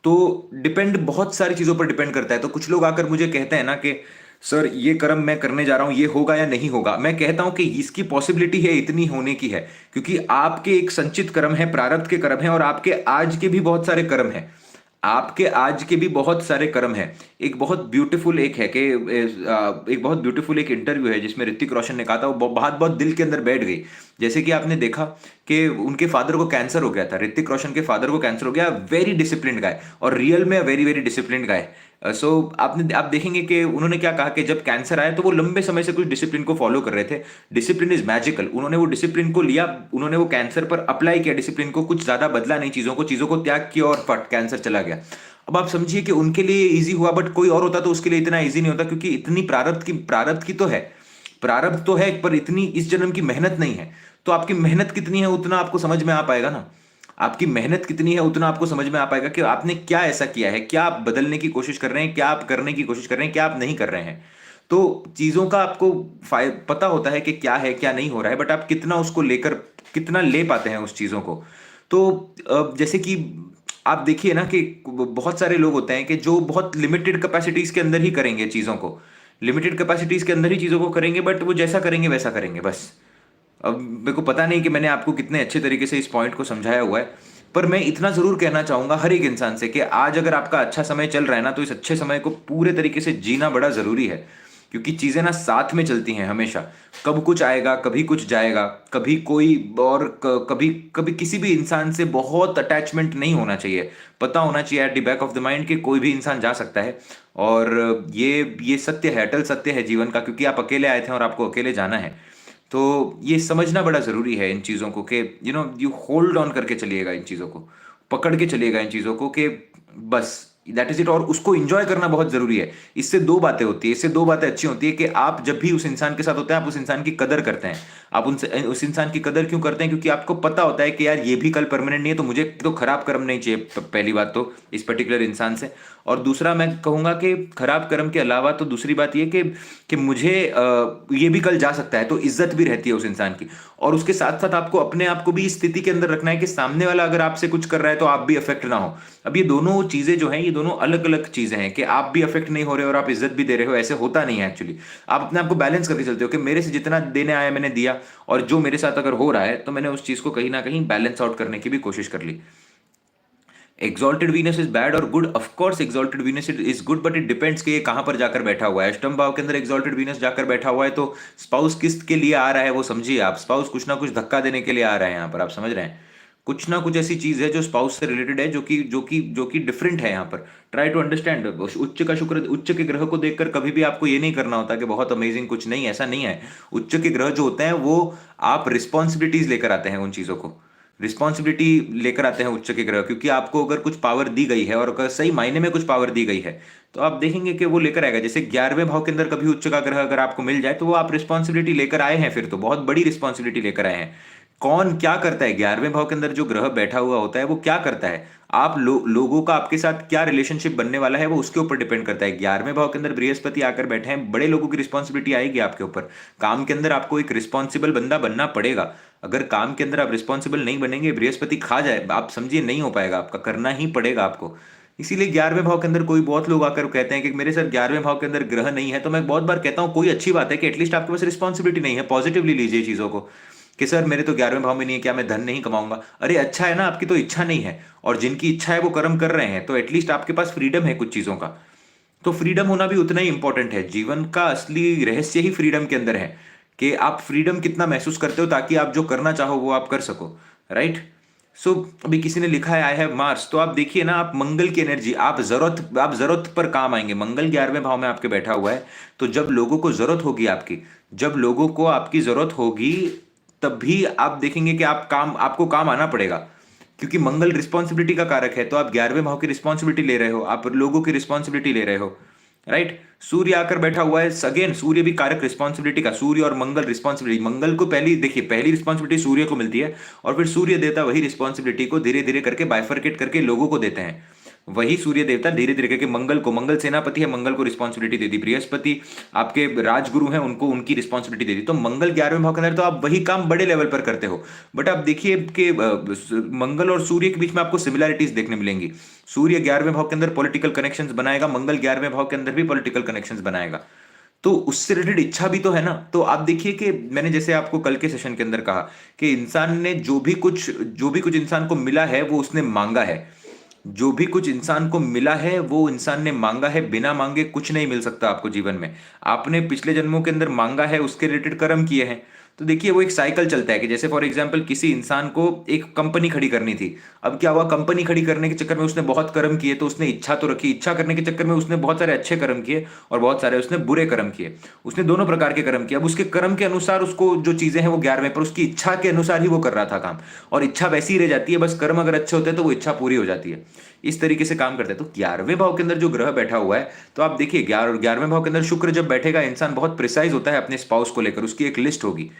तो डिपेंड बहुत सारी चीजों पर डिपेंड करता है। तो कुछ लोग आकर मुझे कहते हैं ना कि सर ये कर्म मैं करने जा रहा हूं, ये होगा या नहीं होगा, मैं कहता हूं कि इसकी पॉसिबिलिटी है, इतनी होने की है, क्योंककि आपके एक संचित कर्म है, प्रारब्ध के कर्म है, और आपके आज के भी बहुत सारे कर्म हैं, आपके आज के भी बहुत सारे कर्म हैं। एक बहुत ब्यूटीफुल एक है कि एक बहुत ब्यूटीफुल एक इंटरव्यू है जिसमें ऋतिक रोशन ने कहा था, वो बहुत बहुत दिल के अंदर बैठ गई। जैसे कि आपने देखा कि उनके फादर को कैंसर हो गया था, ऋतिक रोशन के फादर को कैंसर हो गया, वेरी डिसिप्लिन्ड गाय, और रियल में वेरी वेरी डिसिप्लिन्ड गाय। सो आप देखेंगे कि उन्होंने क्या कहा कि जब कैंसर आया तो वो लंबे समय से कुछ डिसिप्लिन को फॉलो कर रहे थे। डिसिप्लिन इज मैजिकल, उन्होंने वो डिसिप्लिन को लिया, उन्होंने वो कैंसर पर अप्लाई किया डिसिप्लिन को, कुछ ज्यादा बदला नहीं चीजों को त्याग किया और फट कैंसर चला गया। अब आप समझिए कि उनके लिए इजी हुआ, बट कोई और होता तो उसके लिए इतना इजी नहीं होता, क्योंकि इतनी प्रारब्ध की तो है, प्रारब्ध तो है, पर इतनी इस जन्म की मेहनत नहीं है। तो आपकी मेहनत कितनी है उतना आपको समझ में आ पाएगा ना, आपकी मेहनत कितनी है उतना आपको समझ में आ पाएगा कि आपने क्या ऐसा किया है, क्या आप बदलने की कोशिश कर रहे हैं, क्या आप करने की कोशिश कर रहे हैं, क्या आप नहीं कर रहे हैं। तो चीजों का आपको पता होता है कि क्या है क्या नहीं हो रहा है, बट आप कितना उसको लेकर कितना ले पाते हैं उस चीजों को। तो जैसे कि आप देखिए ना कि बहुत सारे लोग होते हैं कि जो बहुत लिमिटेड कैपेसिटीज के अंदर ही करेंगे चीजों को, लिमिटेड कैपेसिटीज के अंदर ही चीजों को करेंगे, बट वो जैसा करेंगे वैसा करेंगे बस। अब मेरे को पता नहीं कि मैंने आपको कितने अच्छे तरीके से इस पॉइंट को समझाया हुआ है, पर मैं इतना जरूर कहना चाहूंगा हर एक इंसान से कि आज अगर आपका अच्छा समय चल रहा है ना, तो इस अच्छे समय को पूरे तरीके से जीना बड़ा जरूरी है, क्योंकि चीजें ना साथ में चलती हैं हमेशा। कब कुछ आएगा, कभी कुछ जाएगा, कभी कोई और कभी कभी किसी भी इंसान से बहुत अटैचमेंट नहीं होना चाहिए। पता होना चाहिए at the back of the mind कि कोई भी इंसान जा सकता है, और ये सत्य है, अटल सत्य है जीवन का, क्योंकि आप अकेले आए थे और आपको अकेले जाना है। तो ये समझना बड़ा जरूरी है इन चीजों को कि यू होल्ड ऑन करके चलिएगा, इन चीजों को पकड़ के चलिएगा, इन चीजों को कि बस दैट इज इट। और उसको इंजॉय करना बहुत जरूरी है। इससे दो बातें होती है, इससे दो बातें अच्छी होती है कि आप जब भी उस इंसान के साथ होते हैं आप उस इंसान की कदर करते हैं। आप उनसे उस इंसान की कदर क्यों करते हैं? क्योंकि आपको पता होता है कि यार ये भी कल परमानेंट नहीं है, तो मुझे तो खराब कर्म नहीं चाहिए, पहली बात तो इस पर्टिकुलर इंसान से। और दूसरा मैं कहूंगा कि खराब कर्म के अलावा तो दूसरी बात ये कि मुझे ये भी कल जा सकता है, तो इज्जत भी रहती है उस इंसान की। और उसके साथ साथ आपको अपने आप को भी इस स्थिति के अंदर रखना है कि सामने वाला अगर आपसे कुछ कर रहा है तो आप भी अफेक्ट ना हो। अब ये दोनों चीजें जो हैं, ये दोनों अलग अलग चीजें हैं कि आप भी अफेक्ट नहीं हो रहे और आप इज्जत भी दे रहे हो, ऐसे होता नहीं है एक्चुअली। आप अपने आप को बैलेंस करके चलते हो कि मेरे से जितना देने आया मैंने दिया, और जो मेरे साथ अगर हो रहा है तो मैंने उस चीज को कहीं ना कहीं बैलेंस आउट करने की भी कोशिश कर ली। एक्सॉल्टेड वीनस इज बैड और good? Of course exalted Venus is good, but it depends कि ये कहां पर जाकर बैठा हुआ है। अष्टम भाव के अंदर एक्सॉल्टेड वीनस जाकर बैठा हुआ है तो स्पाउस किस के लिए आ रहा है वो समझिए आप। स्पाउस कुछ ना कुछ धक्का देने के लिए आ रहा है यहाँ पर, आप समझ रहे हैं? कुछ ना कुछ ऐसी चीज है जो स्पाउस से रिलेटेड है, जो कि डिफरेंट है यहाँ पर। Try to understand. उच्च का शुक्र, उच्च के ग्रह को देखकर कभी भी आपको ये नहीं करना होता कि बहुत अमेजिंग, कुछ नहीं, ऐसा नहीं है। उच्च के ग्रह जो होते हैं वो आप रिस्पॉन्सिबिलिटीज लेकर आते हैं, उन चीजों को रिस्पॉन्सिबिलिटी लेकर आते हैं उच्च के ग्रह। क्योंकि आपको अगर कुछ पावर दी गई है और अगर सही मायने में कुछ पावर दी गई है तो आप देखेंगे कि वो लेकर आएगा। जैसे 11वें भाव के अंदर कभी उच्च का ग्रह अगर आपको मिल जाए तो वो आप रिस्पॉन्सिबिलिटी लेकर आए हैं, फिर तो बहुत बड़ी रिस्पॉन्सिबिलिटी लेकर आए हैं। कौन क्या करता है 11वें भाव के अंदर जो ग्रह बैठा हुआ होता है वो क्या करता है, आप लोगों का आपके साथ क्या रिलेशनशिप बनने वाला है वो उसके ऊपर डिपेंड करता है। 11वें भाव के अंदर बृहस्पति आकर बैठे हैं, बड़े लोगों की रिस्पॉन्सिबिलिटी आएगी आपके ऊपर। काम के अंदर आपको एक रिस्पॉन्सिबल बंदा बनना पड़ेगा। अगर काम के अंदर आप रिस्पॉन्सिबल नहीं बनेंगे, बृहस्पति खा जाए, आप समझिए नहीं हो पाएगा आपका, करना ही पड़ेगा आपको। इसीलिए 11वें भाव के अंदर कोई बहुत लोग आकर कहते हैं कि मेरे सर 11वें भाव के अंदर ग्रह नहीं है, तो मैं बहुत बार कहता हूं कोई अच्छी बात है कि एटलीस्ट आपके पास रिस्पॉन्सिबिलिटी नहीं है। पॉजिटिवली लीजिए चीजों को कि सर मेरे तो 11वें भाव में नहीं है, क्या मैं धन नहीं कमाऊंगा? अरे अच्छा है ना, आपकी तो इच्छा नहीं है, और जिनकी इच्छा है वो कर्म कर रहे हैं, तो एटलीस्ट आपके पास फ्रीडम है कुछ चीजों का। तो फ्रीडम होना भी उतना ही इंपॉर्टेंट है। जीवन का असली रहस्य ही फ्रीडम के अंदर है कि आप फ्रीडम कितना महसूस करते हो ताकि आप जो करना चाहो वो आप कर सको, राइट? सो अभी किसी ने लिखा है आई हैव मार्स, तो आप देखिए ना, आप मंगल की एनर्जी, आप जरूरत पर काम आएंगे। मंगल 11वें भाव में आपके बैठा हुआ है, तो जब लोगों को जरूरत होगी आपकी, जब लोगों को आपकी जरूरत होगी, तब भी आप देखेंगे कि आपको काम आना पड़ेगा। क्योंकि मंगल रिस्पॉन्सिबिलिटी का कारक है, तो आप 11वें भाव की रिस्पॉन्सिबिलिटी ले रहे हो, आप लोगों की रिस्पॉन्सिबिलिटी ले रहे हो, राइट? सूर्य आकर बैठा हुआ है, अगेन सूर्य भी कारक रिस्पॉन्सिबिलिटी का। सूर्य और मंगल रिस्पॉन्सिबिलिटी, मंगल को पहली रिस्पॉन्सिबिलिटी सूर्य को मिलती है, और फिर सूर्य देवता वही रिस्पॉन्सिबिलिटी को धीरे धीरे करके बाइफरकेट करके लोगों को देते हैं। वही सूर्य देवता धीरे धीरे करके मंगल सेनापति है, मंगल को रिस्पॉन्सिबिलिटी दे दी। बृहस्पति आपके राजगुरु हैं, उनको उनकी रिस्पॉन्सिबिलिटी दे दी। तो मंगल 11वें भाव के अंदर तो आप वही काम बड़े लेवल पर करते हो। बट आप देखिए कि मंगल और सूर्य के बीच में आपको सिमिलैरिटीज देखने मिलेंगी। सूर्य 11वें भाव के अंदर पॉलिटिकल कनेक्शंस बनाएगा, मंगल 11वें भाव के अंदर भी पॉलिटिकल कनेक्शंस बनाएगा। तो उससे रिलेटेड इच्छा भी तो है ना। तो आप देखिए कि मैंने जैसे आपको कल के सेशन के अंदर कहा कि इंसान ने जो भी कुछ इंसान को मिला है वो उसने मांगा है। जो भी कुछ इंसान को मिला है वो इंसान ने मांगा है, बिना मांगे कुछ नहीं मिल सकता आपको जीवन में। आपने पिछले जन्मों के अंदर मांगा है, उसके रिलेटेड कर्म किए हैं। तो देखिए वो एक साइकिल चलता है कि जैसे फॉर एग्जांपल किसी इंसान को एक कंपनी खड़ी करनी थी। अब क्या हुआ, कंपनी खड़ी करने के चक्कर में उसने बहुत कर्म किए, तो उसने इच्छा तो रखी, इच्छा करने के चक्कर में उसने बहुत सारे अच्छे कर्म किए और बहुत सारे उसने बुरे कर्म किए। उसने दोनों प्रकार के कर्म किए। अब उसके कर्म के अनुसार उसको जो चीजें हैं वो 11वें पर, उसकी इच्छा के अनुसार ही वो कर रहा था काम, और इच्छा वैसी ही रह जाती है। बस कर्म अगर अच्छे होते हैं तो वो इच्छा पूरी हो जाती है। इस तरीके से काम करते हैं। तो 11वें भाव के अंदर जो ग्रह बैठा हुआ है, तो आप देखिए 11वें भाव के अंदर शुक्र जब बैठेगा, इंसान बहुत प्रिसाइज होता है अपने स्पाउस को लेकर, उसकी एक लिस्ट होगी।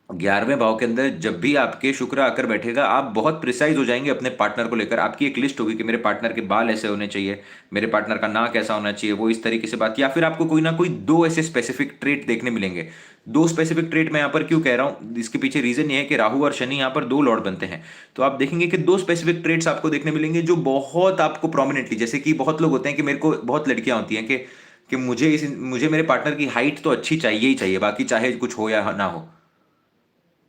11वें भाव के अंदर जब भी आपके शुक्र आकर बैठेगा, आप बहुत प्रिसाइज हो जाएंगे अपने पार्टनर को लेकर। आपकी एक लिस्ट होगी कि मेरे पार्टनर के बाल ऐसे होने चाहिए, मेरे पार्टनर का नाक ऐसा होना चाहिए, वो इस तरीके से बात। या फिर आपको कोई ना कोई दो ऐसे स्पेसिफिक ट्रेट देखने मिलेंगे। दो स्पेसिफिक ट्रेट मैं यहाँ पर क्यों कह रहा हूँ, इसके पीछे रीजन ये है कि राहु और शनि यहाँ पर दो लॉर्ड बनते हैं। तो आप देखेंगे कि दो स्पेसिफिक ट्रेट्स आपको देखने मिलेंगे जो बहुत आपको प्रोमिनेंटली, जैसे कि बहुत लोग होते हैं कि मेरे को, बहुत लड़कियां होती हैं कि मुझे मेरे पार्टनर की हाइट तो अच्छी चाहिए ही चाहिए, बाकी चाहे कुछ हो या ना हो,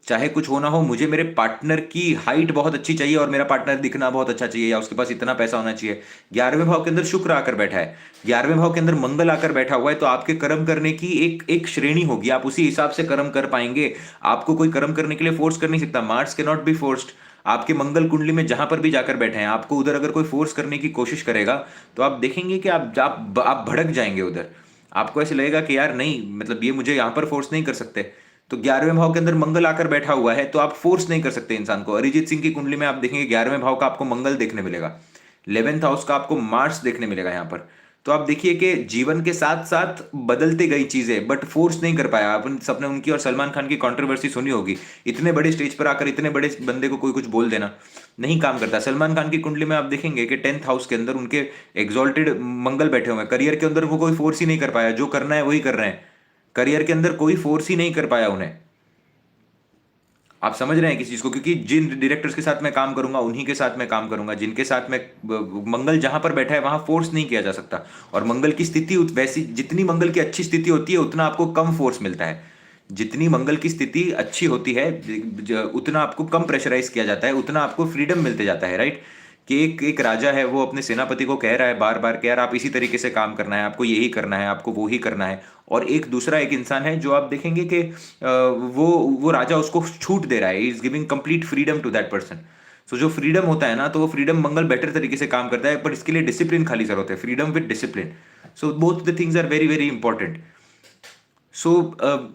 चाहे कुछ होना हो, मुझे मेरे पार्टनर की हाइट बहुत अच्छी चाहिए और मेरा पार्टनर दिखना बहुत अच्छा चाहिए, या उसके पास इतना पैसा होना चाहिए। 11वें भाव के अंदर शुक्र आकर बैठा है, 11वें भाव के अंदर मंगल आकर बैठा हुआ है, तो आपके कर्म करने की एक श्रेणी होगी, आप उसी हिसाब से कर्म कर पाएंगे। आपको कोई कर्म करने के लिए फोर्स कर नहीं सकता। मार्स के नॉट बी फोर्स्ड। आपके मंगल कुंडली में जहां पर भी जाकर बैठे हैं, आपको उधर अगर कोई फोर्स करने की कोशिश करेगा तो आप देखेंगे कि आप भड़क जाएंगे उधर। आपको ऐसे लगेगा कि यार नहीं, मतलब ये मुझे यहां पर फोर्स नहीं कर सकते। तो 11वें भाव के अंदर मंगल आकर बैठा हुआ है, तो आप फोर्स नहीं कर सकते इंसान को। अरिजीत सिंह की कुंडली में आप देखेंगे 11वें भाव का आपको मंगल देखने मिलेगा। 11th हाउस का आपको मार्स देखने मिलेगा यहाँ पर। तो आप देखिए कि जीवन के साथ साथ बदलते गई चीजें, बट फोर्स नहीं कर पाया। अपन सबने उनकी और सलमान खान की कंट्रोवर्सी सुनी होगी, इतने बड़े स्टेज पर आकर इतने बड़े बंदे को कोई कुछ बोल देना नहीं काम करता। सलमान खान की कुंडली में आप देखेंगे कि 10th हाउस के अंदर उनके एग्जॉल्टेड मंगल बैठे हुए हैं। करियर के अंदर वो कोई फोर्स ही नहीं कर पाया, जो करना है वही कर रहे हैं। करियर के अंदर कोई फोर्स ही नहीं कर पाया उन्हें। आप समझ रहे हैं किस चीज को? क्योंकि जिन डायरेक्टर्स के साथ मैं काम करूंगा उन्हीं के साथ मैं काम करूंगा, जिनके साथ मैं मंगल जहां पर बैठा है वहां फोर्स नहीं किया जा सकता। और मंगल की स्थिति वैसी, जितनी मंगल की अच्छी स्थिति होती है उतना आपको कम फोर्स मिलता है। जितनी मंगल की स्थिति अच्छी होती है उतना आपको कम प्रेशराइज किया जाता है, उतना आपको फ्रीडम मिलते जाता है, राइट? कि एक एक राजा है, वो अपने सेनापति को कह रहा है बार बार कि यार आप इसी तरीके से काम करना है, आपको यही करना है, आपको वो ही करना है। और एक दूसरा एक इंसान है जो आप देखेंगे कि वो राजा उसको छूट दे रहा है, is giving complete freedom to that person. So जो फ्रीडम होता है ना, तो वो फ्रीडम मंगल बेटर तरीके से काम करता है, पर इसके लिए डिसिप्लिन खाली जरूरत है, freedom with discipline. So both the things are very very important. So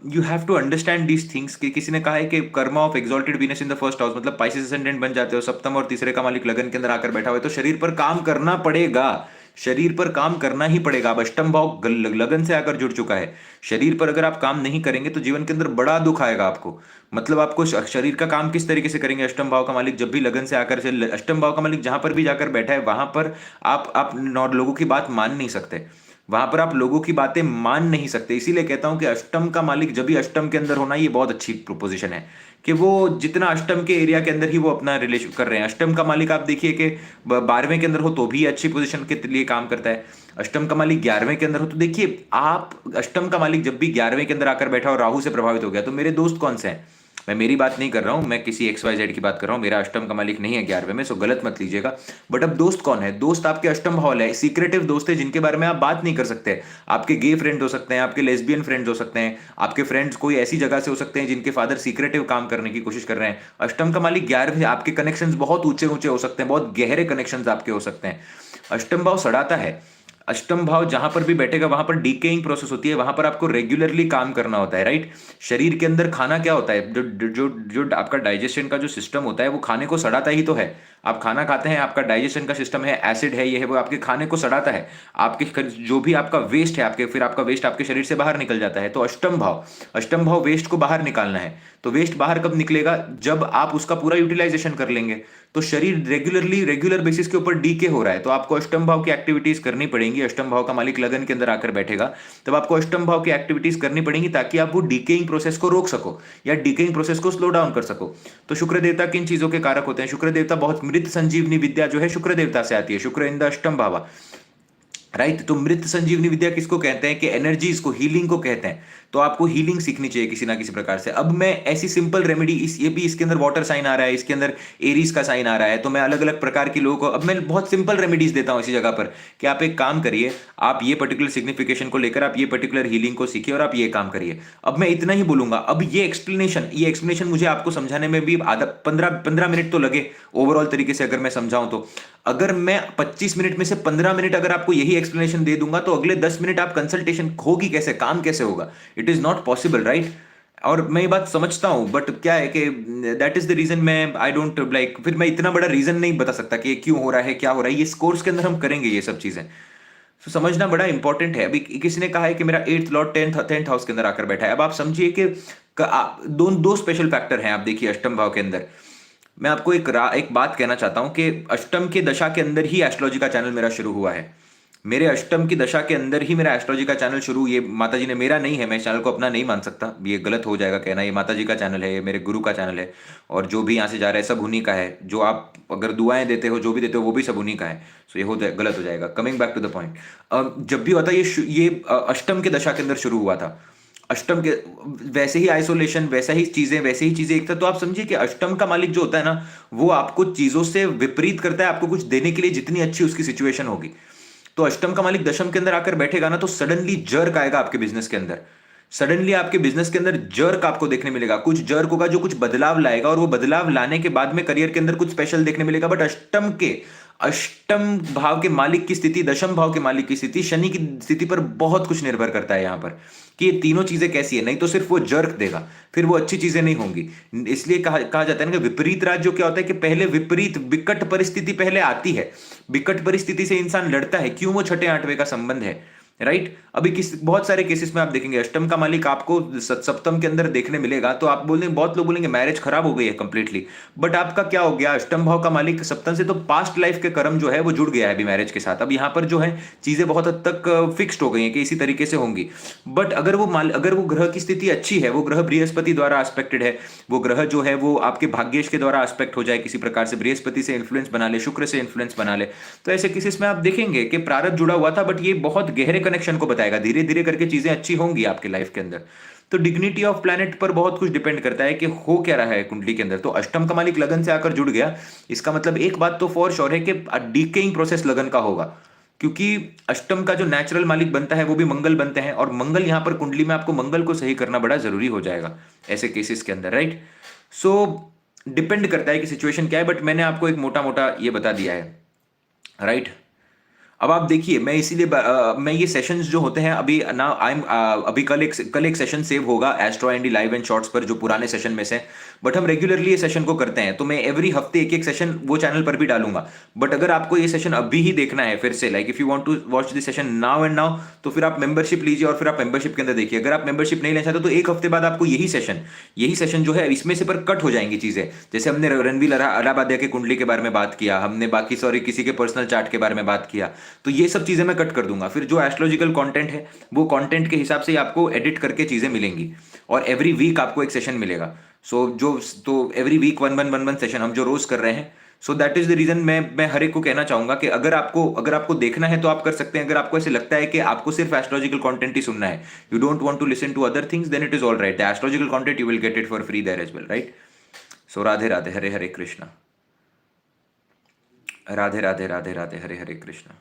you have to understand these things. कि किसी ने कहा है कि karma of exalted Venus in the first house, मतलब पाइसेस असेंडेंट बन जाते हो, सप्तम और तीसरे का मालिक लगन के अंदर आकर बैठा हुआ है, तो शरीर पर काम करना पड़ेगा, शरीर पर काम करना ही पड़ेगा। अब अष्टम भाव लगन से आकर जुड़ चुका है, शरीर पर अगर आप काम नहीं करेंगे तो जीवन के अंदर बड़ा दुख आएगा आपको। मतलब आपको शरीर का काम किस तरीके से करेंगे? अष्टम भाव का मालिक जब भी लगन से आकर से, अष्टम भाव का मालिक जहां पर भी जाकर बैठा है वहां पर आप लोगों की बात मान नहीं सकते, वहां पर आप लोगों की बातें मान नहीं सकते। इसीलिए कहता हूं कि अष्टम का मालिक जब भी अष्टम के अंदर होना, ये बहुत अच्छी प्रोपोजिशन है कि वो जितना अष्टम के एरिया के अंदर ही वो अपना रिलेशन कर रहे हैं। अष्टम का मालिक आप देखिए कि 12वें के अंदर हो तो भी अच्छी पोजीशन के लिए काम करता है। अष्टम का मालिक 11वें के अंदर हो तो देखिए आप, अष्टम का मालिक जब भी 11वें के अंदर आकर बैठा और राहु से प्रभावित हो गया, तो मेरे दोस्त कौन से हैं? मैं मेरी बात नहीं कर रहा हूं, मैं किसी XYZ की बात कर रहा हूं। मेरा अष्टम का मालिक नहीं है 11वें में, सो गलत मत लीजिएगा। बट अब दोस्त कौन है? दोस्त आपके अष्टम भाव है, सीक्रेटिव दोस्त है जिनके बारे में आप बात नहीं कर सकते। आपके गे फ्रेंड हो सकते हैं, आपके लेस्बियन फ्रेंड्स हो सकते हैं, आपके फ्रेंड्स कोई ऐसी जगह से हो सकते हैं जिनके फादर सीक्रेटिव काम करने की कोशिश कर रहे हैं। अष्टम का मालिक 11वें, आपके कनेक्शंस बहुत ऊंचे ऊंचे हो सकते हैं, बहुत गहरे कनेक्शंस आपके हो सकते हैं। अष्टम भाव सड़ाता है। अष्टम भाव जहां पर भी बैठेगा वहां पर डीकेइंग प्रोसेस होती है, वहां पर आपको रेगुलरली काम करना होता है, राइट? शरीर के अंदर खाना क्या होता है? जो आपका डाइजेशन का जो सिस्टम होता है वो खाने को सड़ाता ही तो है। आप खाना खाते हैं, आपका डाइजेशन का सिस्टम है, एसिड है, ये है वो, आपके खाने को सड़ाता है। आपके जो भी आपका वेस्ट है, फिर आपका वेस्ट आपके शरीर से बाहर निकल जाता है। तो अष्टम भाव वेस्ट को बाहर निकालना है। तो वेस्ट बाहर कब निकलेगा? जब आप उसका पूरा यूटिलाइजेशन कर लेंगे। तो शरीर रेगुलर बेसिस के ऊपर डीके हो रहा है, तो आपको अष्टम भाव की एक्टिविटीज करनी पड़ेंगी। अष्टम भाव का मालिक लगन के अंदर आकर बैठेगा, तब आपको अष्टम भाव की एक्टिविटीज करनी पड़ेंगी ताकि आप वो डीकेइंग प्रोसेस को रोक सको या डीकेइंग प्रोसेस को स्लो डाउन कर सको। तो शुक्र देवता किन चीजों के कारक होते हैं? शुक्र देवता बहुत मृत संजीवनी विद्या जो है शुक्र देवता से आती है, शुक्र इन द अष्टम भावा, राइट? तो मृत संजीवनी विद्या किसको कहते हैं? कि एनर्जीज को, हीलिंग को कहते हैं। तो आपको हीलिंग सीखनी चाहिए किसी ना किसी प्रकार से। अब मैं ऐसी सिंपल रेमेडी, ये भी इसके अंदर वाटर साइन आ रहा है, इसके अंदर एरीज का साइन आ रहा है, तो मैं अलग अलग प्रकार के लोगों को, अब मैं बहुत सिंपल रेमेडीज देता हूं इसी जगह पर कि आप एक काम करिए, आप ये पर्टिकुलर सिग्निफिकेशन को लेकर आप ये पर्टिकुलर हीलिंग को सीखिए और आप ये काम करिए। अब मैं इतना ही बोलूंगा। अब ये एक्सप्लेनेशन मुझे आपको समझाने में भी आधा 15 मिनट तो लगे ओवरऑल तरीके से, अगर मैं समझाऊं तो। अगर मैं 25 मिनट में से 15 मिनट अगर आपको यही एक्सप्लेनेशन दे दूंगा तो अगले 10 मिनट आप कंसल्टेशन होगी कैसे, काम कैसे होगा? It is not possible, right? और मैं ये बात समझता हूं, बट क्या है कि दैट इज द रीजन मैं आई डोंट लाइक, फिर मैं इतना बड़ा रीजन नहीं बता सकता कि क्यों हो रहा है, क्या हो रहा है। ये कोर्स के अंदर हम करेंगे ये सब चीजें, तो समझना बड़ा इंपॉर्टेंट है। अभी किसी ने कहा है कि मेरा 8th लॉर्ड 10th हाउस के अंदर आकर बैठा है। अब आप समझिए कि दो स्पेशल फैक्टर हैं। आप देखिए अष्टम भाव के अंदर मैं आपको एक बात कहना चाहता हूं कि अष्टम की दशा के अंदर ही एस्ट्रोलॉजी का चैनल मेरा शुरू हुआ है। मेरे अष्टम की दशा के अंदर ही मेरा एस्ट्रोलॉजी का चैनल शुरू, ये माता जी ने, मेरा नहीं है, मैं इस चैनल को अपना नहीं मान सकता, ये गलत हो जाएगा कहना। ये माता जी का चैनल है, ये मेरे गुरु का चैनल है, और जो भी यहाँ से जा रहा है सब उन्हीं का है। जो आप अगर दुआएं देते हो, जो भी देते हो, वो भी सब उन्हीं का है। सो ये गलत हो जाएगा। Coming back to the point, जब भी होता ये अष्टम के दशा के अंदर शुरू हुआ था। अष्टम के वैसे ही आइसोलेशन, वैसे ही चीजें एक था। तो आप समझिए कि अष्टम का मालिक जो होता है ना, वो आपको चीजों से विपरीत करता है, आपको कुछ देने के लिए जितनी अच्छी उसकी सिचुएशन होगी। तो अष्टम का मालिक दशम के अंदर आकर बैठेगा ना, तो सडनली जर्क आएगा आपके बिजनेस के अंदर। सडनली आपके बिजनेस के अंदर जर्क आपको देखने मिलेगा, कुछ जर्क होगा जो कुछ बदलाव लाएगा, और वो बदलाव लाने के बाद में करियर के अंदर कुछ स्पेशल देखने मिलेगा। बट अष्टम भाव के मालिक की स्थिति, दशम भाव के मालिक की स्थिति, शनि की स्थिति पर बहुत कुछ निर्भर करता है यहां पर कि ये तीनों चीजें कैसी है। नहीं तो सिर्फ वो जर्क देगा, फिर वो अच्छी चीजें नहीं होंगी। इसलिए कहा जाता है ना कि विपरीत राज जो क्या होता है कि पहले विपरीत विकट परिस्थिति पहले आती है, विकट परिस्थिति से इंसान लड़ता है। क्यों? वो छठे आठवें का संबंध है, राइट। अभी बहुत सारे केसेस में आप देखेंगे अष्टम का मालिक आपको सप्तम के अंदर देखने मिलेगा, तो आप बोलेंगे, बहुत लोग बोलेंगे मैरिज खराब हो गई है कंप्लीटली। बट आपका क्या हो गया, अष्टम भाव का मालिक सप्तम से तो पास्ट लाइफ के कर्म जो है वो जुड़ गया है अभी मैरिज के साथ। अब यहाँ पर जो है चीजें बहुत हद तक फिक्स्ड हो गई हैं कि इसी तरीके से होंगी। बट अगर वो ग्रह की स्थिति अच्छी है, वो ग्रह बृहस्पति द्वारा एस्पेक्टेड है, वो ग्रह जो है वो आपके भाग्येश के द्वारा एस्पेक्ट हो जाए किसी प्रकार से, बृहस्पति से इन्फ्लुएंस बना ले, शुक्र से इन्फ्लुएंस बना ले, तो ऐसे केसेस में आप देखेंगे कि प्रारब्ध जुड़ा हुआ था, बट ये बहुत गहरे कनेक्शन को बताएगा। धीरे धीरे करके चीजें अच्छी होंगी आपके लाइफ के अंदर। तो डिग्निटी ऑफ प्लैनेट पर बहुत कुछ डिपेंड करता है कि हो क्या रहा है कुंडली के अंदर। तो अष्टम का मालिक लगन से आकर जुड़ गया, इसका मतलब एक बात तो फॉर श्योर है कि डीकेइंग प्रोसेस लगन का होगा, क्योंकि अष्टम का जो नेचुरल मालिक बनता है वो भी मंगल बनते हैं, और मंगल यहां पर कुंडली में आपको मंगल को सही करना बड़ा जरूरी हो जाएगा ऐसे केसेस के अंदर, राइट। सो डिपेंड करता है कि सिचुएशन क्या है, बट मैंने आपको एक मोटा मोटा ये बता दिया है, राइट। अब आप देखिए, मैं इसीलिए मैं ये सेशंस जो होते हैं अभी ना, अभी कल एक सेशन सेव होगा astro Andy live and shorts पर, जो पुराने सेशन में से, बट हम रेगुलरली ये सेशन को करते हैं, तो मैं एवरी हफ्ते एक एक सेशन वो चैनल पर भी डालूंगा। बट अगर आपको ये सेशन अभी ही देखना है फिर से, like if you want to watch this session now and now, तो फिर आप मेंबरशिप लीजिए और फिर आप मेंबरशिप के अंदर देखिए। अगर आप मेंबरशिप नहीं लेना चाहते तो एक हफ्ते बाद आपको यही सेशन जो है इसमें से पर कट हो जाएंगी चीजें। जैसे हमने रणवीर अलाहाबादिया के कुंडली के बारे में बात किया, हमने बाकी किसी के पर्सनल चार्ट के बारे में बात किया, तो ये सब चीजें मैं कट कर दूंगा। फिर जो एस्ट्रोलॉजिकल कंटेंट है वो कंटेंट के हिसाब से आपको एडिट करके चीजें मिलेंगी, और एवरी वीक आपको एक सेशन मिलेगा। तो एवरी वीक वन सेशन हम जो रोज कर रहे हैं। So that is the reason मैं हर एक को कहना चाहूंगा कि अगर आपको देखना है तो आप कर सकते हैं। अगर आपको ऐसे लगता है कि आपको सिर्फ एस्ट्रोलॉजिकल कंटेंट ही सुनना है, you don't want to listen to other things, then it is all right. The astrological content you will get it for free there as well, right. So Radhe Radhe, Hare Hare Krishna, Radhe Radhe Radhe Radhe, Hare Hare Krishna,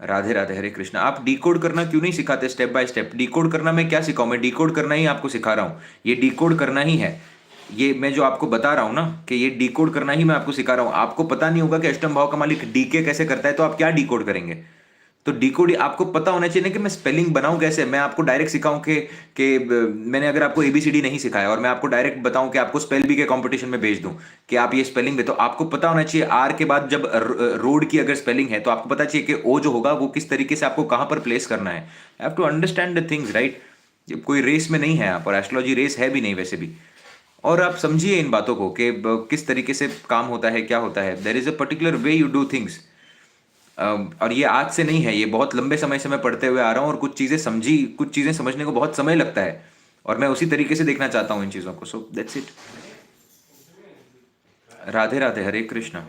Radhe Radhe, Hare Krishna. आप डिकोड करना क्यों नहीं सिखाते स्टेप बाय स्टेप? डिकोड करना मैं क्या सिखाऊं? मैं डिकोड करना ही आपको सिखा रहा हूं, ये डिकोड करना ही है। ये मैं जो आपको बता रहा हूं ना कि ये डिकोड करना ही मैं आपको सिखा रहा हूं। आपको पता नहीं होगा कि अष्टम भाव का मालिक डीके कैसे करता है, तो आप क्या डिकोड करेंगे? तो डिकोड आपको पता होना चाहिए ना कि मैं स्पेलिंग बनाऊं कैसे। मैं आपको डायरेक्ट सिखाऊं मैंने अगर आपको एबीसीडी नहीं सिखाया और मैं आपको डायरेक्ट बताऊं कि आपको स्पेल बी के कंपटीशन में भेज दूं कि आप ये स्पेलिंग में, तो आपको पता होना चाहिए आर के बाद जब रोड की अगर स्पेलिंग है तो आपको पता चाहिए कि ओ जो होगा वो किस तरीके से आपको कहां पर प्लेस करना है। I have to understand the things, right. कोई रेस में नहीं है यहाँ पर, एस्ट्रोलॉजी रेस है भी नहीं वैसे भी। और आप समझिए इन बातों को कि किस तरीके से काम होता है, क्या होता है। There is a particular way you do things. और ये आज से नहीं है, ये बहुत लंबे समय से मैं पढ़ते हुए आ रहा हूँ, और कुछ चीज़ें समझने को बहुत समय लगता है, और मैं उसी तरीके से देखना चाहता हूँ इन चीज़ों को। So that's it. Radhe Radhe, Hare Krishna.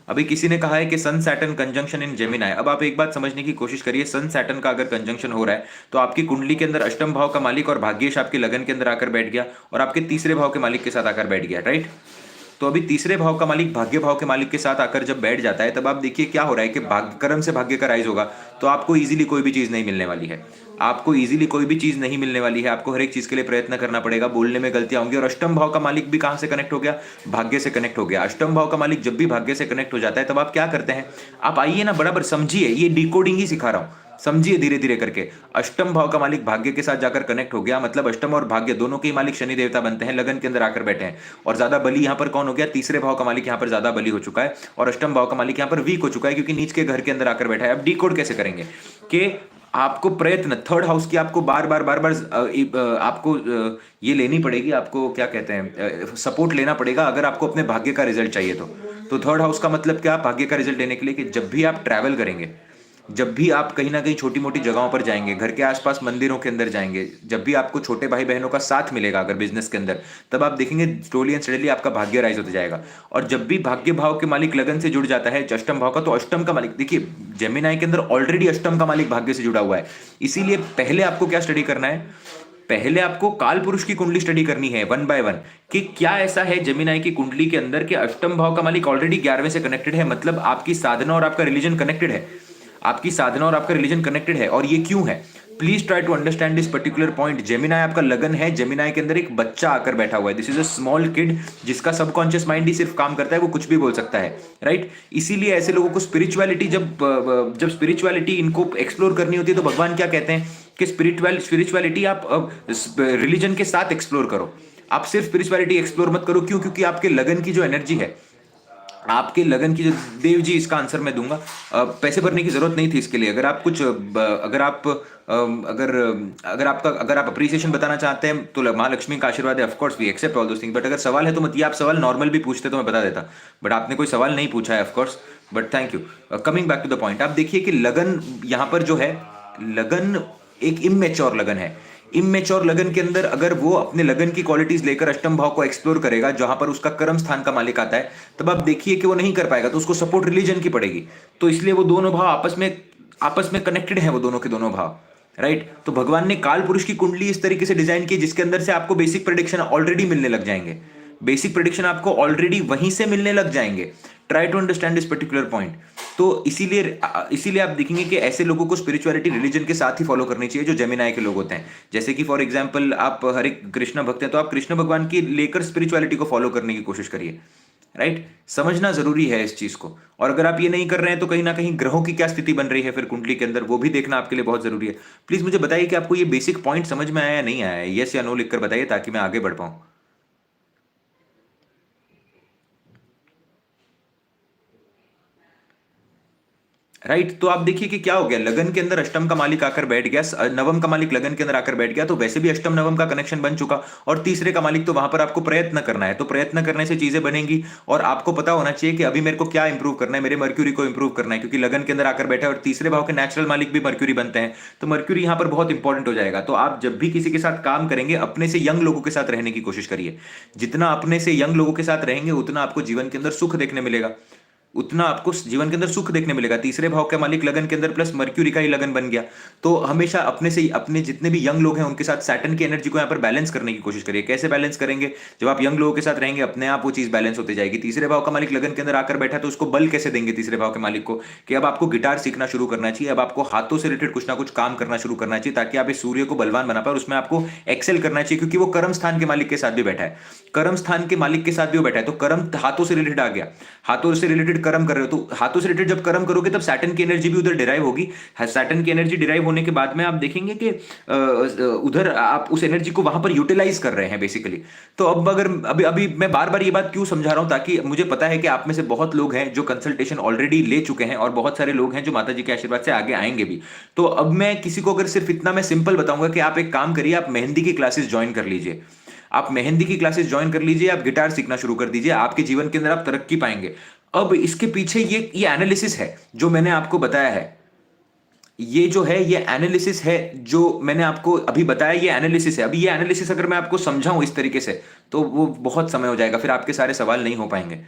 अभी किसी ने कहा है कि sun Saturn conjunction in Gemini. अब आप एक बात समझने की कोशिश करिए, सन सैटर्न का अगर कंजंक्शन हो रहा है तो आपकी कुंडली के अंदर अष्टम भाव का मालिक और भाग्येश आपके लगन के अंदर आकर बैठ गया, और आपके तीसरे भाव के मालिक के साथ आकर बैठ गया, राइट। तो अभी तीसरे भाव का मालिक भाग्य भाव के मालिक के साथ आकर जब बैठ जाता है, तब आप देखिए क्या हो रहा है कि भाग्य कर्म से भाग्य का राइज होगा, तो आपको इजीली कोई भी चीज नहीं मिलने वाली है। आपको इजीली कोई भी चीज नहीं मिलने वाली है, आपको हर एक चीज के लिए प्रयत्न करना पड़ेगा, बोलने में गलतियां होंगी। और अष्टम भाव का मालिक भी कहां से कनेक्ट हो गया? भाग्य से कनेक्ट हो गया। अष्टम भाव का मालिक जब भी भाग्य से कनेक्ट हो जाता है, तब आप क्या करते हैं? आप आइए ना, बराबर समझिए, ये डिकोडिंग ही सिखा रहा हूं, समझिए धीरे धीरे करके। अष्टम भाव का मालिक भाग्य के साथ जाकर कनेक्ट हो गया, मतलब अष्टम और भाग्य दोनों के ही मालिक शनि देवता बनते हैं, लगन के अंदर आकर बैठे हैं। और ज्यादा बली यहां पर कौन हो गया? तीसरे भाव का मालिक यहां पर ज्यादा बली हो चुका है, और अष्टम भाव का मालिक यहां पर वीक हो चुका है, क्योंकि नीच के घर के अंदर आकर बैठा है। अब डिकोड कैसे करेंगे कि आपको प्रयत्न थर्ड हाउस की आपको बार बार आपको ये लेनी पड़ेगी, आपको क्या कहते हैं, सपोर्ट लेना पड़ेगा अगर आपको अपने भाग्य का रिजल्ट चाहिए तो थर्ड हाउस का मतलब क्या? भाग्य का रिजल्ट लेने के लिए कि जब भी आप ट्रैवल करेंगे, जब भी आप कहीं ना कहीं छोटी मोटी जगहों पर जाएंगे, घर के आसपास मंदिरों के अंदर जाएंगे, जब भी आपको छोटे भाई बहनों का साथ मिलेगा अगर बिजनेस के अंदर, तब आप देखेंगे स्लोली एंड स्टडीली आपका भाग्य राइज होता जाएगा। और जब भी भाग्य भाव के मालिक लगन से जुड़ जाता है अष्टम भाव का, तो अष्टम का मालिक देखिए जेमिनाई के अंदर ऑलरेडी अष्टम का मालिक भाग्य से जुड़ा हुआ है। इसीलिए पहले आपको क्या स्टडी करना है? पहले आपको काल पुरुष की कुंडली स्टडी करनी है वन बाय वन, कि क्या ऐसा है जेमिनाई की कुंडली के अंदर कि अष्टम भाव का मालिक ऑलरेडी 11वें से कनेक्टेड है, मतलब आपकी साधना और आपका रिलीजन कनेक्टेड है, आपकी साधना और आपका रिलीजन कनेक्टेड है। और ये क्यों है? Please try to understand this particular point. Gemini आपका लगन है, जेमिनाई के अंदर एक बच्चा आकर बैठा हुआ है। This is a small kid जिसका सबकॉन्शियस माइंड ही सिर्फ काम करता है, वो कुछ भी बोल सकता है, राइट। इसीलिए ऐसे लोगों को स्पिरिचुअलिटी जब स्पिरिचुअलिटी इनको एक्सप्लोर करनी होती है तो भगवान क्या कहते हैं कि स्पिरिचुअलिटी आप रिलीजन के साथ एक्सप्लोर करो। आप सिर्फ स्पिरिचुअलिटी एक्सप्लोर मत करो। क्यों? क्योंकि आपके लगन की जो एनर्जी है, आपके लगन की जो, देव जी इसका आंसर मैं दूंगा। पैसे भरने की जरूरत नहीं थी इसके लिए। अगर आप कुछ अगर आप अगर अगर आप अप्रिसिएशन बताना चाहते हैं तो माँ लक्ष्मी का आशीर्वाद है, of course we accept all those thing. But अगर सवाल है तो मत, ये आप सवाल नॉर्मल भी पूछते तो मैं बता देता, बट आपने कोई सवाल नहीं पूछा है, of course. But thank you. Coming back to the point, आप देखिए कि लगन यहाँ पर जो है, लगन एक इमेच्योर लगन है। इमेच्योर लगन के अंदर अगर वो अपने लगन की क्वालिटीज लेकर अष्टम भाव को एक्सप्लोर करेगा जहां पर उसका कर्म स्थान का मालिक आता है, तब आप देखिए कि वो नहीं कर पाएगा, तो उसको सपोर्ट रिलीजन की पड़ेगी। तो इसलिए वो दोनों भाव आपस में कनेक्टेड है, वो दोनों के दोनों भाव, राइट। तो भगवान ने काल पुरुष की कुंडली इस तरीके से डिजाइन की जिसके अंदर से आपको बेसिक प्रेडिक्शन ऑलरेडी मिलने लग जाएंगे। बेसिक प्रेडिक्शन आपको ऑलरेडी वहीं से मिलने लग जाएंगे। Try to understand this particular point. तो इसीलिए आप देखेंगे कि ऐसे लोगों को स्पिरिचुअलिटी रिलीजन के साथ ही फॉलो करनी चाहिए जो जेमिनाई के लोग होते हैं। जैसे कि फॉर एग्जांपल आप हरे कृष्ण भक्त हैं तो आप कृष्ण भगवान की लेकर स्पिरिचुअलिटी को फॉलो करने की कोशिश करिए, राइट। समझना जरूरी है इस चीज को। और अगर आप ये नहीं कर रहे हैं तो कहीं ना कहीं ग्रहों की क्या स्थिति बन रही है फिर कुंडली के अंदर, वो भी देखना आपके लिए बहुत जरूरी है। प्लीज मुझे बताइए कि आपको ये बेसिक पॉइंट समझ में आया या नहीं आया है। यस या नो लिखकर बताइए ताकि मैं आगे बढ़ पाऊं। राइट तो आप देखिए कि क्या हो गया, लगन के अंदर अष्टम का मालिक आकर बैठ गया, नवम का मालिक लगन के अंदर आकर बैठ गया, तो वैसे भी अष्टम नवम का कनेक्शन बन चुका। और तीसरे का मालिक, तो वहां पर आपको प्रयत्न करना है, तो प्रयत्न करने से चीजें बनेंगी। और आपको पता होना चाहिए कि अभी मेरे को क्या इंप्रूव करना है, मेरे मर्क्यूरी को इंप्रूव करना है, क्योंकि लगन के अंदर आकर बैठा है और तीसरे भाव के नेचुरल मालिक भी मर्क्यूरी बनते हैं। तो मर्क्यूरी यहाँ पर बहुत इंपॉर्टेंट हो जाएगा। तो आप जब भी किसी के साथ काम करेंगे अपने से यंग लोगों के साथ रहने की कोशिश करिए। जितना अपने से यंग लोगों के साथ रहेंगे उतना आपको जीवन के अंदर सुख देखने मिलेगा, उतना आपको जीवन के अंदर सुख देखने मिलेगा। तीसरे भाव का मालिक लगन के अंदर प्लस मर्क्यूरी का ही लगन बन गया। तो हमेशा अपने से अपने जितने भी यंग लोग हैं उनके साथ सैटर्न की एनर्जी को यहाँ पर बैलेंस करने की कोशिश करिए। कैसे बैलेंस करेंगे? जब आप यंग लोगों के साथ रहेंगे अपने आप वो चीज बैलेंस होती जाएगी। तीसरे भाव का मालिक लगन के अंदर आकर बैठा तो उसको बल कैसे देंगे तीसरे भाव के मालिक को, कि अब आपको गिटार सीखना शुरू करना चाहिए, अब आपको हाथों से रिलेटेड कुछ ना कुछ काम करना शुरू करना चाहिए ताकि आप इस सूर्य को बलवान बना पाए और उसमें आपको एक्सेल करना चाहिए, क्योंकि वो कर्म स्थान के मालिक के साथ भी बैठा है। कर्म स्थान के मालिक के साथ भी वो बैठा है, तो कर्म हाथों से रिलेटेड आ गया। हाथों से रिलेटेड कर्म कर रहे हो तो हाथों से रिलेटेड जब कर्म करोगे तब सैटर्न की एनर्जी भी उधर डिराइव होगी। सैटर्न की एनर्जी डिराइव होने के बाद में आप देखेंगे कि उधर आप उस एनर्जी को वहां पर यूटिलाइज कर रहे हैं बेसिकली। तो अब अगर अभी अभी मैं बार बार ये बात क्यों समझा रहा हूं, ताकि मुझे पता है कि आप में से बहुत लोग हैं जो कंसल्टेशन ऑलरेडी ले चुके हैं और बहुत सारे लोग हैं जो माता जी के आशीर्वाद से आगे आएंगे भी। तो अब मैं किसी को अगर सिर्फ इतना मैं सिंपल बताऊंगा कि आप एक काम करिए, आप मेहंदी की क्लासेस ज्वाइन कर लीजिए। आप मेहंदी की क्लासेस ज्वाइन कर लीजिए, आप गिटार सीखना शुरू कर दीजिए, आपके जीवन के अंदर आप तरक्की पाएंगे। अब इसके पीछे ये एनालिसिस है जो मैंने आपको बताया है। ये जो है ये एनालिसिस है जो मैंने आपको अभी बताया, ये एनालिसिस है। अभी ये एनालिसिस अगर मैं आपको समझाऊं इस तरीके से तो वो बहुत समय हो जाएगा, फिर आपके सारे सवाल नहीं हो पाएंगे।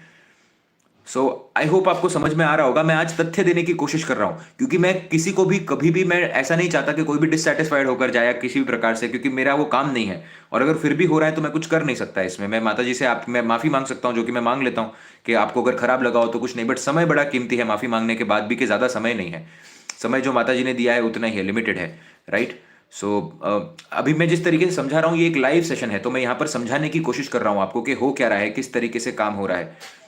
सो आई होप आपको समझ में आ रहा होगा। मैं आज तथ्य देने की कोशिश कर रहा हूं क्योंकि मैं किसी को भी कभी भी मैं ऐसा नहीं चाहता कि कोई भी डिससेटिस्फाइड होकर जाए किसी भी प्रकार से, क्योंकि मेरा वो काम नहीं है। और अगर फिर भी हो रहा है तो मैं कुछ कर नहीं सकता इसमें। मैं माता जी से आप मैं माफी मांग सकता हूं, जो कि मैं मांग लेता हूं कि आपको अगर खराब लगा हो तो कुछ नहीं, बट समय बड़ा कीमती है माफी मांगने के बाद भी, कि ज्यादा समय नहीं है। समय जो माता जी ने दिया है उतना ही है, लिमिटेड है, राइट। सो अभी मैं जिस तरीके से समझा रहा हूँ ये एक लाइव सेशन है, तो मैं यहाँ पर समझाने की कोशिश कर रहा हूँ आपको कि हो क्या रहा है, किस तरीके से काम हो रहा है।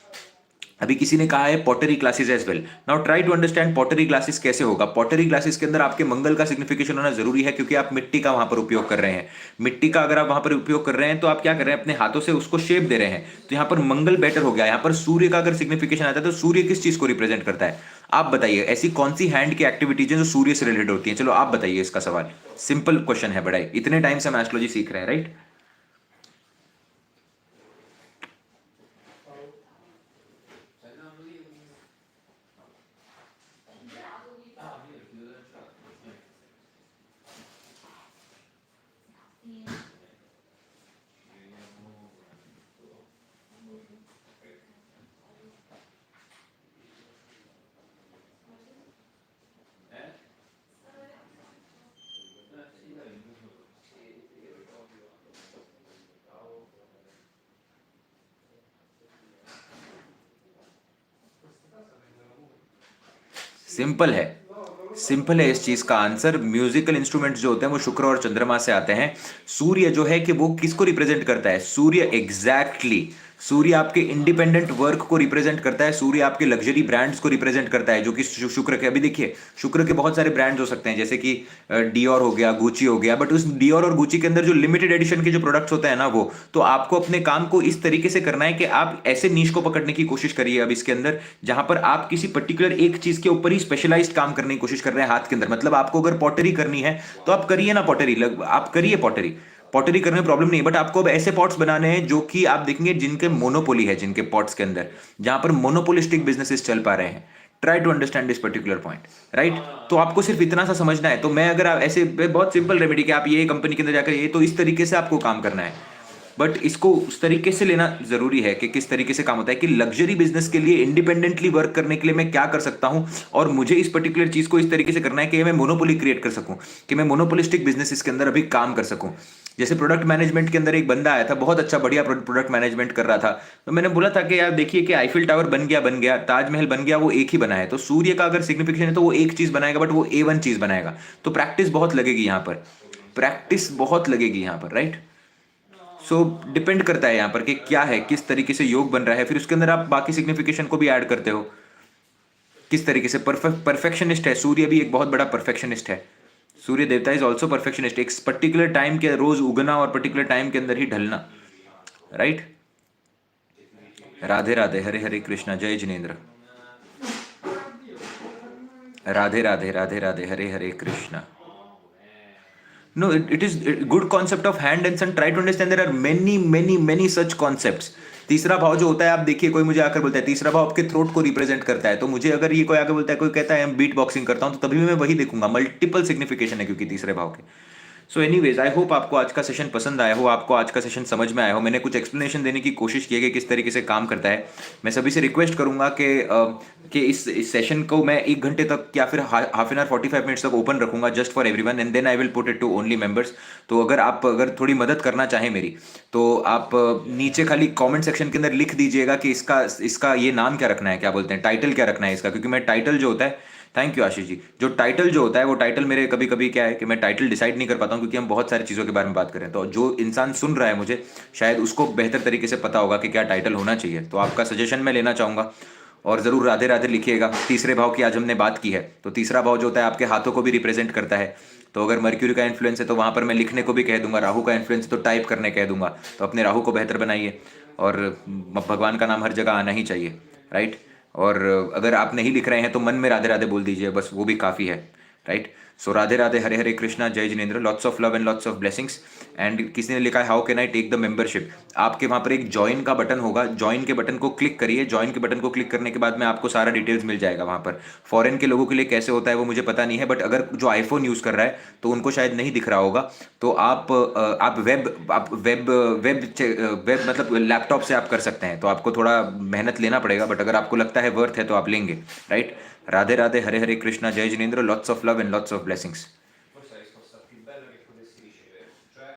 अभी किसी ने कहा है pottery classes as well. Now try to understand pottery classes कैसे होगा। पॉटरी क्लासेस के अंदर आपके मंगल का सिग्निफिकेशन होना जरूरी है, क्योंकि आप मिट्टी का वहां पर उपयोग कर रहे हैं। मिट्टी का अगर आप वहां पर उपयोग कर रहे हैं तो आप क्या कर रहे हैं, अपने हाथों से उसको शेप दे रहे हैं। तो यहाँ पर मंगल बेटर हो गया। यहाँ पर सूर्य का अगर सिग्निफिकेशन आता है तो सूर्य किस चीज को रिप्रेजेंट करता है? आप बताइए ऐसी कौन सी हैंड की एक्टिविटीज है जो सूर्य से रिलेटेड होती है? चलो आप बताइए इसका सवाल। सिंपल क्वेश्चन है बड़ा ही, इतने टाइम से हम एस्ट्रोलॉजी सीख रहे हैं, राइट। सिंपल है, सिंपल है इस चीज का आंसर। म्यूजिकल इंस्ट्रूमेंट्स जो होते हैं वो शुक्र और चंद्रमा से आते हैं। सूर्य जो है कि वो किसको रिप्रेजेंट करता है? सूर्य एग्जैक्टली सूर्य आपके इंडिपेंडेंट वर्क को रिप्रेजेंट करता है। सूर्य आपके लग्जरी ब्रांड्स को रिप्रेजेंट करता है, जो कि शुक्र के, अभी देखिए शुक्र के बहुत सारे ब्रांड्स हो सकते हैं, जैसे कि डियोर हो गया, गुची हो गया, बट उस डियोर और गुची के अंदर जो लिमिटेड एडिशन के जो प्रोडक्ट्स होते हैं ना, वो तो आपको अपने काम को इस तरीके से करना है कि आप ऐसे नीश को पकड़ने की कोशिश करिए अब इसके अंदर, जहां पर आप किसी पर्टिकुलर एक चीज के ऊपर ही स्पेशलाइज्ड काम करने की कोशिश कर रहे हैं हाथ के अंदर। मतलब आपको अगर पॉटरी करनी है तो आप करिए ना पॉटरी, आप करिए पॉटरी, पॉटरी करने में प्रॉब्लम नहीं है, बट आपको अब ऐसे पॉट्स बनाने हैं जो कि आप देखेंगे जिनके मोनोपोली है, जिनके पॉट्स के अंदर जहां पर मोनोपोलिस्टिक बिजनेसेस चल पा रहे हैं। Try to understand this particular point, right? तो आपको सिर्फ इतना सा समझना है। तो मैं अगर आप ऐसे बहुत सिंपल रेमेडी कि आप ये कंपनी के अंदर जाकर ये, तो इस तरीके से आपको काम करना है, बट इसको उस तरीके से लेना जरूरी है कि किस तरीके से काम होता है, कि लग्जरी बिजनेस के लिए इंडिपेंडेंटली वर्क करने के लिए मैं क्या कर सकता हूं, और मुझे इस पर्टिकुलर चीज को इस तरीके से करना है कि मैं मोनोपोली क्रिएट कर सकूं, कि मैं मोनोपोलिस्टिक बिजनेस इसके अंदर अभी काम कर सकूं। जैसे प्रोडक्ट मैनेजमेंट के अंदर एक बंदा आया था, बहुत अच्छा बढ़िया प्रोडक्ट मैनेजमेंट कर रहा था, तो मैंने बोला था कि यार देखिए कि आईफिल टावर बन गया, ताजमहल बन गया, वो एक ही बना है। तो सूर्य का अगर सिग्निफिकेशन है तो वो एक चीज बनाएगा, बट वो A1 चीज बनाएगा। तो प्रैक्टिस बहुत लगेगी यहाँ पर, प्रैक्टिस बहुत लगेगी यहाँ पर, राइट? सो डिपेंड करता है यहाँ पर कि क्या है, किस तरीके से योग बन रहा है, फिर उसके अंदर आप बाकी सिग्निफिकेशन को भी ऐड करते हो किस तरीके से। परफेक्शनिस्ट है सूर्य, भी एक बहुत बड़ा परफेक्शनिस्ट है। सूर्य देवता इज ऑल्सो परफेक्शनिस्ट, एक पर्टिकुलर टाइम के रोज उगना और पर्टिकुलर टाइम के अंदर ही ढलना, right? Radhe Radhe, Hare Hare Krishna, Jai Jinendra. Radhe Radhe, Radhe Radhe, Hare Hare Krishna. No, it is a good concept of hand and sun. Try to understand there are many such concepts. तीसरा भाव जो होता है, आप देखिए कोई मुझे आकर बोलता है तीसरा भाव आपके थ्रोट को रिप्रेजेंट करता है, तो मुझे अगर ये कोई आकर बोलता है, कोई कहता है हम बीट बॉक्सिंग करता हूं, तो तभी मैं वही देखूंगा। मल्टीपल सिग्निफिकेशन है क्योंकि तीसरे भाव के। सो एनीवेज, आई होप आपको आज का सेशन पसंद आया हो, आपको आज का सेशन समझ में आया हो। मैंने कुछ एक्सप्लेनेशन देने की कोशिश की है कि किस तरीके से काम करता है। मैं सभी से रिक्वेस्ट करूंगा कि इस सेशन को मैं 1 घंटे तक या फिर हाफ एन आवर 45 मिनट्स तक ओपन रखूंगा, just for everyone, and then I will put it to only members. तो अगर थोड़ी मदद करना चाहें मेरी, तो आप नीचे खाली कमेंट सेक्शन के अंदर लिख दीजिएगा कि इसका ये नाम क्या रखना है, क्या बोलते हैं, टाइटल क्या रखना है इसका। क्योंकि मैं टाइटल जो होता है, थैंक यू आशीष जी, जो टाइटल जो होता है वो टाइटल मेरे कभी कभी क्या है कि मैं टाइटल डिसाइड नहीं कर पाता हूँ, क्योंकि हम बहुत सारी चीज़ों के बारे में बात करें। तो जो इंसान सुन रहा है मुझे, शायद उसको बेहतर तरीके से पता होगा कि क्या टाइटल होना चाहिए। तो आपका सजेशन मैं लेना चाहूँगा, और ज़रूर राधे राधे लिखिएगा। तीसरे भाव की आज हमने बात की है, तो तीसरा भाव जो होता है आपके हाथों को भी रिप्रेजेंट करता है। तो अगर मर्क्यूरी का इन्फ्लुएंस है तो वहाँ पर मैं लिखने को भी कह दूंगा, राहु का इन्फ्लुएंस है तो टाइप करने कह दूंगा। तो अपने राहु को बेहतर बनाइए, और भगवान का नाम हर जगह आना ही चाहिए, राइट? और अगर आप नहीं लिख रहे हैं तो मन में राधे राधे बोल दीजिए, बस वो भी काफ़ी है, right? So Radhe Radhe, Hare Hare Krishna, Jai Jinendra, lots of love and lots of blessings. And किसी ने लिखा है how can I take the membership. आपके वहाँ पर एक ज्वाइन का बटन होगा, ज्वाइन के बटन को क्लिक करिए। ज्वाइन के बटन को क्लिक करने के बाद में आपको सारा डिटेल्स मिल जाएगा वहाँ पर। फॉरेन के लोगों के लिए कैसे होता है वो मुझे पता नहीं है, बट अगर जो आईफोन यूज़ कर रहा है तो उनको शायद नहीं दिख रहा होगा। तो आप वेब मतलब लैपटॉप से आप कर सकते हैं। तो आपको थोड़ा मेहनत लेना पड़ेगा, बट अगर आपको लगता है वर्थ है तो आप लेंगे, right? Radhe Radhe, Hare Hare Krishna, Jai Jinendra, lots of love and lots of blessings.